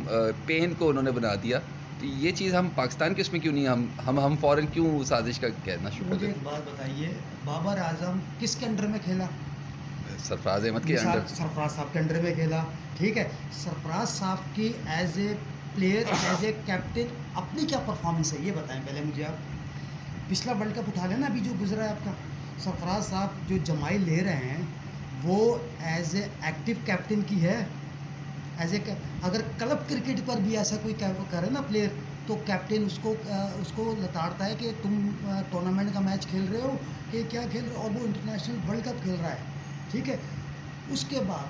पेन को उन्होंने बना दिया। तो ये चीज़ हम पाकिस्तान के उसमें क्यों नहीं, हम फ़ौरन क्यों साजिश का कहना शुरू कर मुझे देते? एक बात बताइए, बाबर आजम किसके अंडर में खेला? सरफराज अहमद के मिसाल अंडर। सरफराज साहब के अंडर में खेला। ठीक है, सरफराज साहब की as a player, as a captain अपनी क्या परफॉर्मेंस है ये बताएं पहले मुझे आप। पिछला वर्ल्ड कप उठा लेना, अभी जो गुजरा है आपका, सरफराज साहब जो जमाई ले रहे हैं वो एज ए एक्टिव कैप्टन की है। एज ए अगर क्लब क्रिकेट पर भी ऐसा कोई करे ना प्लेयर, तो कैप्टन उसको लताड़ता है कि तुम टूर्नामेंट का मैच खेल रहे हो कि क्या खेल रहे हो, और वो इंटरनेशनल वर्ल्ड कप खेल रहा है। ठीक है, उसके बाद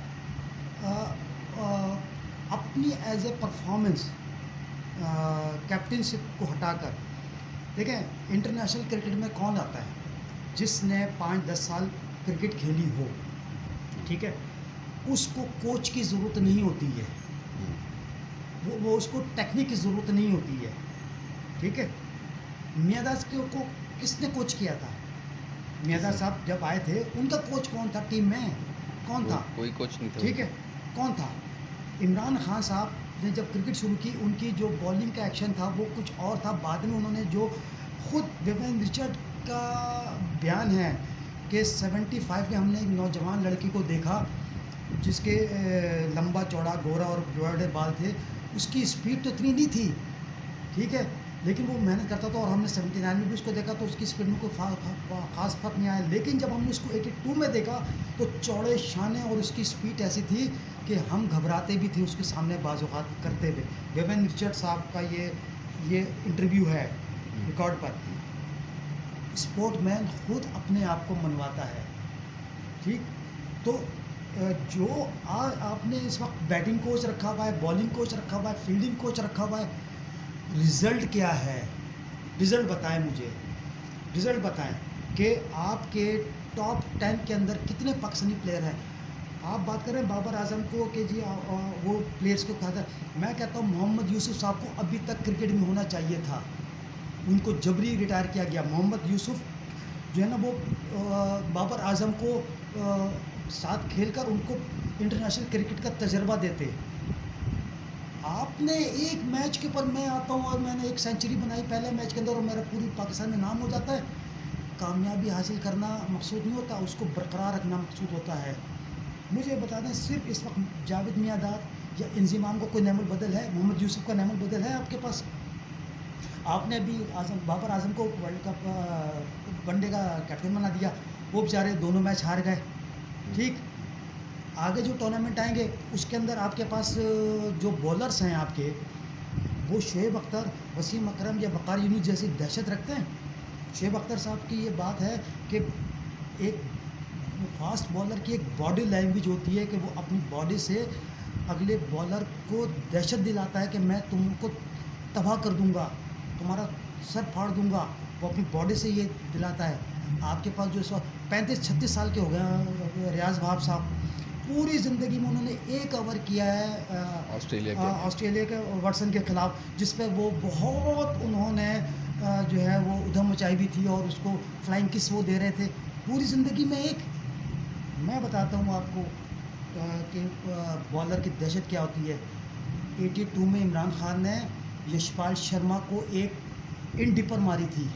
अपनी एज ए परफॉर्मेंस कैप्टनशिप को हटाकर देखें, इंटरनेशनल क्रिकेट में कौन आता है जिसने 5-10 साल क्रिकेट खेली हो। ठीक है, उसको कोच की ज़रूरत नहीं होती है, वो उसको टेक्निक की ज़रूरत नहीं होती है। ठीक है, मियाँदाद को किसने कोच किया था? मियाँदाद साहब जब आए थे उनका कोच कौन था टीम में? कौन था? कोई कोच नहीं था। ठीक है, कौन था? इमरान खान साहब ने जब क्रिकेट शुरू की, उनकी जो बॉलिंग का एक्शन था वो कुछ और था। बाद में उन्होंने जो खुद विवियन रिचर्ड का बयान है कि 75 में हमने एक नौजवान लड़की को देखा जिसके लंबा चौड़ा गोरा और बड़े बाल थे, उसकी स्पीड तो इतनी नहीं थी। ठीक है, लेकिन वो मेहनत करता था, और हमने 79 में भी उसको देखा तो उसकी स्पीड में कोई ख़ास फ़र्क नहीं आया। लेकिन जब हमने उसको 82 में देखा तो चौड़े शाने और उसकी स्पीड ऐसी थी कि हम घबराते भी थे उसके सामने बाज़-औक़ात करते हुए। विवियन रिचर्ड साहब का ये इंटरव्यू है रिकॉर्ड पर। स्पोर्ट्समैन खुद अपने आप को मनवाता है। ठीक, तो जो आपने इस वक्त बैटिंग कोच रखा हुआ है, बॉलिंग कोच रखा हुआ है, फील्डिंग कोच रखा हुआ है, रिज़ल्ट क्या है? रिज़ल्ट बताएं मुझे, रिज़ल्ट बताएं कि आपके टॉप 10 के अंदर कितने पाकिस्तानी प्लेयर हैं। आप बात कर रहे हैं बाबर आजम को कि जी वो प्लेयर्स को कहा था, मैं कहता हूँ मोहम्मद यूसुफ साहब को अभी तक क्रिकेट में होना चाहिए था, उनको जबरी रिटायर किया गया। मोहम्मद यूसुफ जो है ना वो बाबर आजम को साथ खेलकर उनको इंटरनेशनल क्रिकेट का तजर्बा देते। आपने एक मैच के ऊपर मैं आता हूँ और मैंने एक सेंचुरी बनाई पहले मैच के अंदर और मेरा पूरी पाकिस्तान में नाम हो जाता है। कामयाबी हासिल करना मकसूद नहीं होता, उसको बरकरार रखना मकसूद होता है। मुझे बता दें, सिर्फ इस वक्त जावेद मियाँदाद या इंज़िमाम का कोई नेमुल बदल है, मोहम्मद यूसुफ का नेमुल बदल है आपके पास? आपने अभी बाबर आजम को वर्ल्ड कप वनडे का कैप्टन बना दिया, वो बेचारे दोनों मैच हार गए। ठीक, आगे जो टूर्नामेंट आएंगे उसके अंदर आपके पास जो बॉलर्स हैं आपके, वो शोएब अख्तर, वसीम अकरम या वक़ार यूनुस जैसी दहशत रखते हैं। शोएब अख्तर साहब की ये बात है कि एक फास्ट बॉलर की एक बॉडी लैंग्वेज होती है कि वो अपनी बॉडी से अगले बॉलर को दहशत दिलाता है कि मैं तुमको तबाह कर दूंगा, तुम्हारा सर फाड़ दूंगा। वो अपनी बॉडी से ये दिलाता है। आपके पास जो इस वक्त 35-36 साल के हो गए हैं रियाज वहाब साहब, पूरी ज़िंदगी में उन्होंने एक ओवर किया है ऑस्ट्रेलिया के वाटसन के ख़िलाफ़, जिस पे वो बहुत उन्होंने जो है वो उधम मचाई भी थी और उसको फ्लाइंग किस वो दे रहे थे। पूरी ज़िंदगी में एक, मैं बताता हूँ आपको कि बॉलर की दहशत क्या होती है। 82 में इमरान खान ने यशपाल शर्मा को एक इन डिपर मारी थी,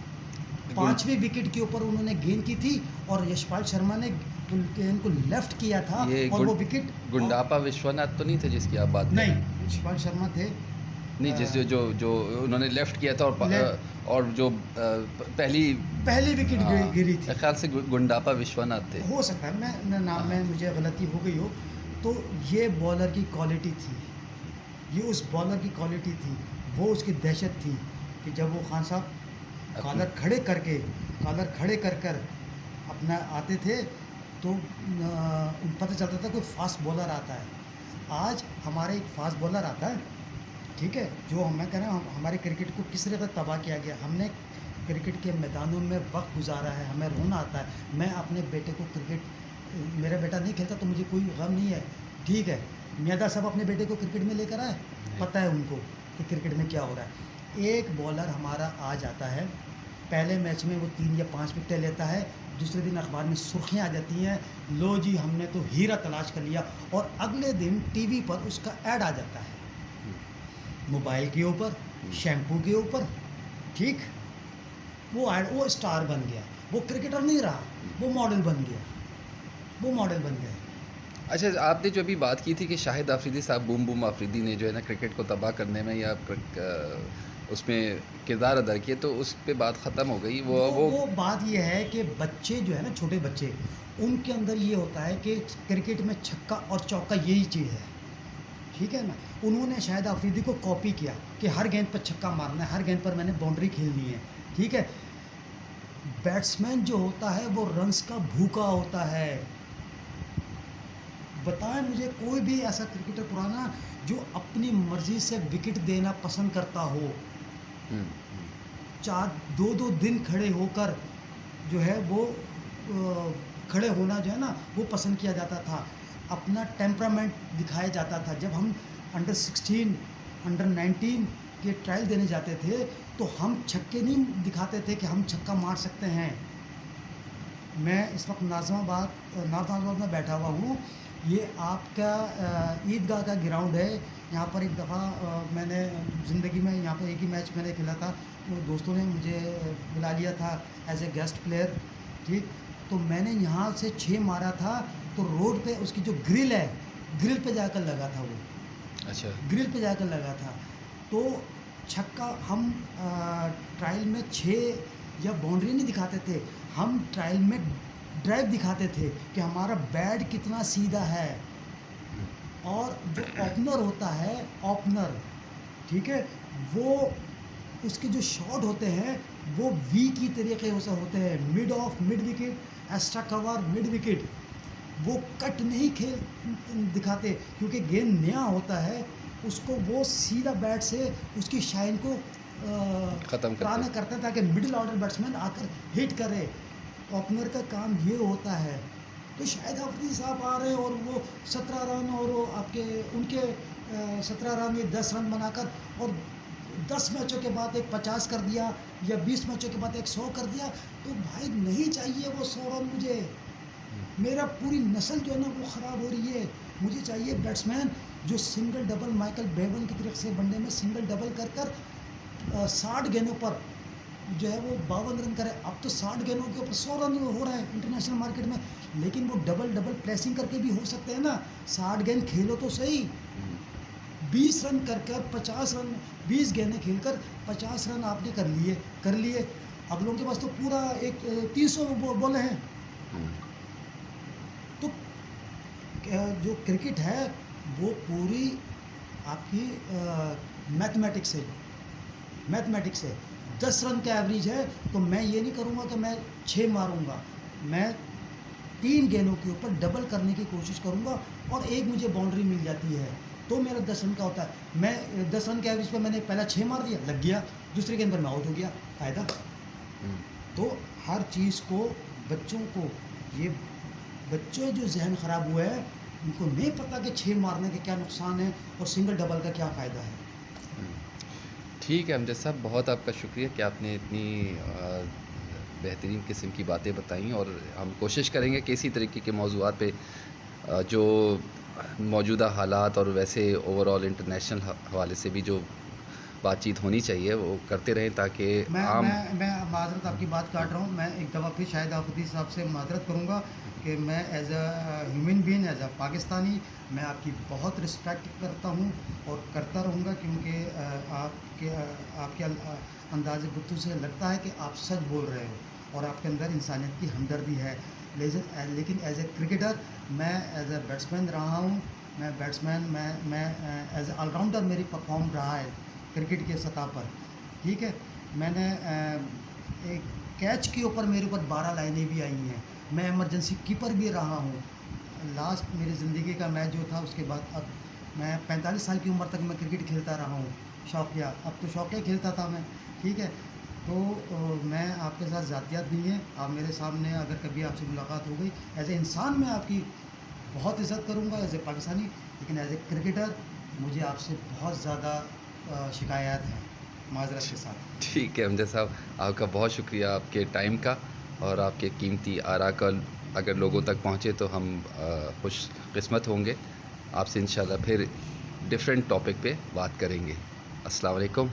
5वें विकेट के ऊपर उन्होंने गेंद की थी और यशपाल शर्मा ने उनको लेफ्ट किया था और वो विकेट। गुंडापा विश्वनाथ तो नहीं थे जिसकी आप बात नहीं, यशपाल शर्मा थे। नहीं, जिस जो उन्होंने लेफ्ट किया था और जो पहली विकेट गिरी थी, ख्याल से गुंडापा विश्वनाथ थे। हो सकता है, मैं नाम में मुझे गलती हो गई हो। तो ये बॉलर की क्वालिटी थी, ये उस बॉलर की क्वालिटी थी, वो उसकी दहशत थी कि जब वो खान साहब कॉलर खड़े कर अपना आते थे तो पता चलता था कोई फास्ट बॉलर आता है। आज हमारे एक फास्ट बॉलर आता है, ठीक है, जो मैं कह रहा हूँ हमारे क्रिकेट को किस तरह तबाह किया गया। हमने क्रिकेट के मैदानों में वक्त गुजारा है, हमें रोना आता है। मैं अपने बेटे को क्रिकेट, मेरा बेटा नहीं खेलता तो मुझे कोई गम नहीं है, ठीक है। मियाँदाद साहब अपने बेटे को क्रिकेट में लेकर आए, पता है उनको कि क्रिकेट में क्या हो रहा है। एक बॉलर हमारा आ जाता है, पहले मैच में वो 3 या 5 विकेटें लेता है, दूसरे दिन अखबार में सुर्खियाँ आ जाती हैं, लो जी हमने तो हीरा तलाश कर लिया, और अगले दिन टीवी पर उसका ऐड आ जाता है, मोबाइल के ऊपर, शैम्पू के ऊपर, ठीक। वो स्टार बन गया, वो क्रिकेटर नहीं रहा, वो मॉडल बन गया। अच्छा, आपने जो अभी बात की थी कि शाहिद आफरीदी साहब, बूम बूम आफरीदी ने जो है ना क्रिकेट को तबाह करने में या उसमें किरदार अदा किया, तो उस पे बात ख़त्म हो गई। वो बात ये है कि बच्चे जो है ना, छोटे बच्चे, उनके अंदर ये होता है कि क्रिकेट में छक्का और चौका यही चीज़ है, ठीक है ना। उन्होंने शाहिद आफरीदी को कॉपी किया कि हर गेंद पर छक्का मारना है, हर गेंद पर मैंने बाउंड्री खेलनी है, ठीक है। बैट्समैन जो होता है वो रन्स का भूखा होता है। बताएं मुझे कोई भी ऐसा क्रिकेटर पुराना जो अपनी मर्जी से विकेट देना पसंद करता हो। 2 दिन खड़े होकर जो है वो खड़े होना जो है ना वो पसंद किया जाता था, अपना टेम्परामेंट दिखाया जाता था। जब हम अंडर 16, अंडर 19 के ट्रायल देने जाते थे तो हम छक्के नहीं दिखाते थे कि हम छक्का मार सकते हैं। मैं इस वक्त नॉर्थ नाज़िमाबाद में बैठा हुआ हूँ। ये आपका ईदगाह का ग्राउंड है। यहाँ पर एक दफ़ा मैंने ज़िंदगी में यहाँ पर एक ही मैच मैंने खेला था, तो दोस्तों ने मुझे बुला लिया था एज ए गेस्ट प्लेयर, ठीक। तो मैंने यहाँ से 6 मारा था, तो रोड पे उसकी जो ग्रिल है, ग्रिल पे जाकर लगा था वो। अच्छा, ग्रिल पे जाकर लगा था। तो छक्का हम ट्रायल में 6 या बाउंड्री नहीं दिखाते थे, हम ट्रायल में ड्राइव दिखाते थे कि हमारा बैट कितना सीधा है। और जो ओपनर होता है, ओपनर, ठीक है, वो उसके जो शॉट होते हैं वो वी की तरीके से होते हैं, mid of, mid wicket, extra cover, mid wicket. वो कट नहीं दिखाते क्योंकि गेंद नया होता है, उसको वो सीधा बैट से उसकी शाइन को ख़त्म करते हैं ताकि मिडिल ऑर्डर बैट्समैन आकर हिट करे। ओपनर का काम ये होता है। तो शाहिद आफरीदी साहब आ रहे हैं और वो 17 रन और वो उनके 17 रन या 10 रन बनाकर और 10 मैचों के बाद एक 50 कर दिया या 20 मैचों के बाद एक 100 कर दिया। तो भाई नहीं चाहिए वो 100 रन मुझे। मेरा पूरी नस्ल जो है ना वो ख़राब हो रही है। मुझे चाहिए बैट्समैन जो सिंगल डबल माइकल बेवन की तरफ से वनडे में सिंगल डबल कर कर 60 गेंदों पर जो है वो 52 रन करे। अब तो 60 गेंदों के ऊपर 100 रन हो रहा है इंटरनेशनल मार्केट में, लेकिन वो डबल डबल प्रेसिंग करके भी हो सकते हैं ना। 60 गेंद खेलो तो सही, 20 रन कर 50 रन, 20 गेंदें खेलकर 50 रन आपने कर लिए। अगलों के पास तो पूरा एक 300 बॉल हैं। तो जो क्रिकेट है वो पूरी आपकी मैथमेटिक्स है। 10 रन का एवरेज है, तो मैं ये नहीं करूँगा कि मैं 6 मारूँगा, मैं 3 गेंदों के ऊपर डबल करने की कोशिश करूँगा और एक मुझे बाउंड्री मिल जाती है तो मेरा 10 रन का होता है। मैं 10 रन के एवरेज पर मैंने पहला 6 मार दिया, लग गया, दूसरे गेंद पर मैं आउट हो गया, फ़ायदा। तो हर चीज़ को बच्चों को ये बच्चों जो जहन ख़राब हुआ है उनको नहीं पता कि 6 मारने के क्या नुकसान है और सिंगल डबल का क्या फ़ायदा है। ठीक है अमजद साहब, बहुत आपका शुक्रिया कि आपने इतनी बेहतरीन किस्म की बातें बताई, और हम कोशिश करेंगे कि इसी तरीके के मौज़ूआत पे जो मौजूदा हालात और वैसे ओवरऑल इंटरनेशनल हवाले से भी जो बातचीत होनी चाहिए वो करते रहें, ताकि आम मैं माज़रत आपकी बात काट रहा हूँ। मैं एक दफ़ा फिर शाहिद आफरीदी साहब से माज़रत करूँगा कि मैं as a human being, as a Pakistani, मैं आपकी बहुत रिस्पेक्ट करता हूँ और करता रहूँगा, क्योंकि आपके अंदाज़ गुफ्तगू से लगता है कि आप सच बोल रहे हो और आपके अंदर इंसानियत की हमदर्दी है। लेकिन एज़ ए क्रिकेटर मैं एज़ ए बैट्समैन रहा हूँ। मैं एज़ ए ऑलराउंडर मेरी परफॉर्म रहा है क्रिकेट के सतह पर, ठीक है। मैंने एक कैच के ऊपर मेरे ऊपर 12 लाइनें भी आई हैं। मैं इमरजेंसी कीपर भी रहा हूँ। लास्ट मेरी ज़िंदगी का मैच जो था उसके बाद अब मैं 45 साल की उम्र तक मैं क्रिकेट खेलता रहा हूँ शौकिया। अब तो शौकिया खेलता था मैं, ठीक है। तो मैं आपके साथ ज़ातियात नहीं है। आप मेरे सामने अगर कभी आपसे मुलाकात हो गई, एज़ ए इंसान मैं आपकी बहुत इज़्ज़त करूँगा एज़ ए पाकिस्तानी, लेकिन एज़ ए क्रिकेटर मुझे आपसे बहुत ज़्यादा शिकायत है, माज़रत के साथ। ठीक है अमजद साहब, आपका बहुत शुक्रिया आपके टाइम का, और आपके कीमती आरा का अगर लोगों तक पहुँचे तो हम खुशकिस्मत होंगे। आपसे इंशाल्लाह फिर डिफरेंट टॉपिक पे बात करेंगे। अस्सलाम वालेकुम।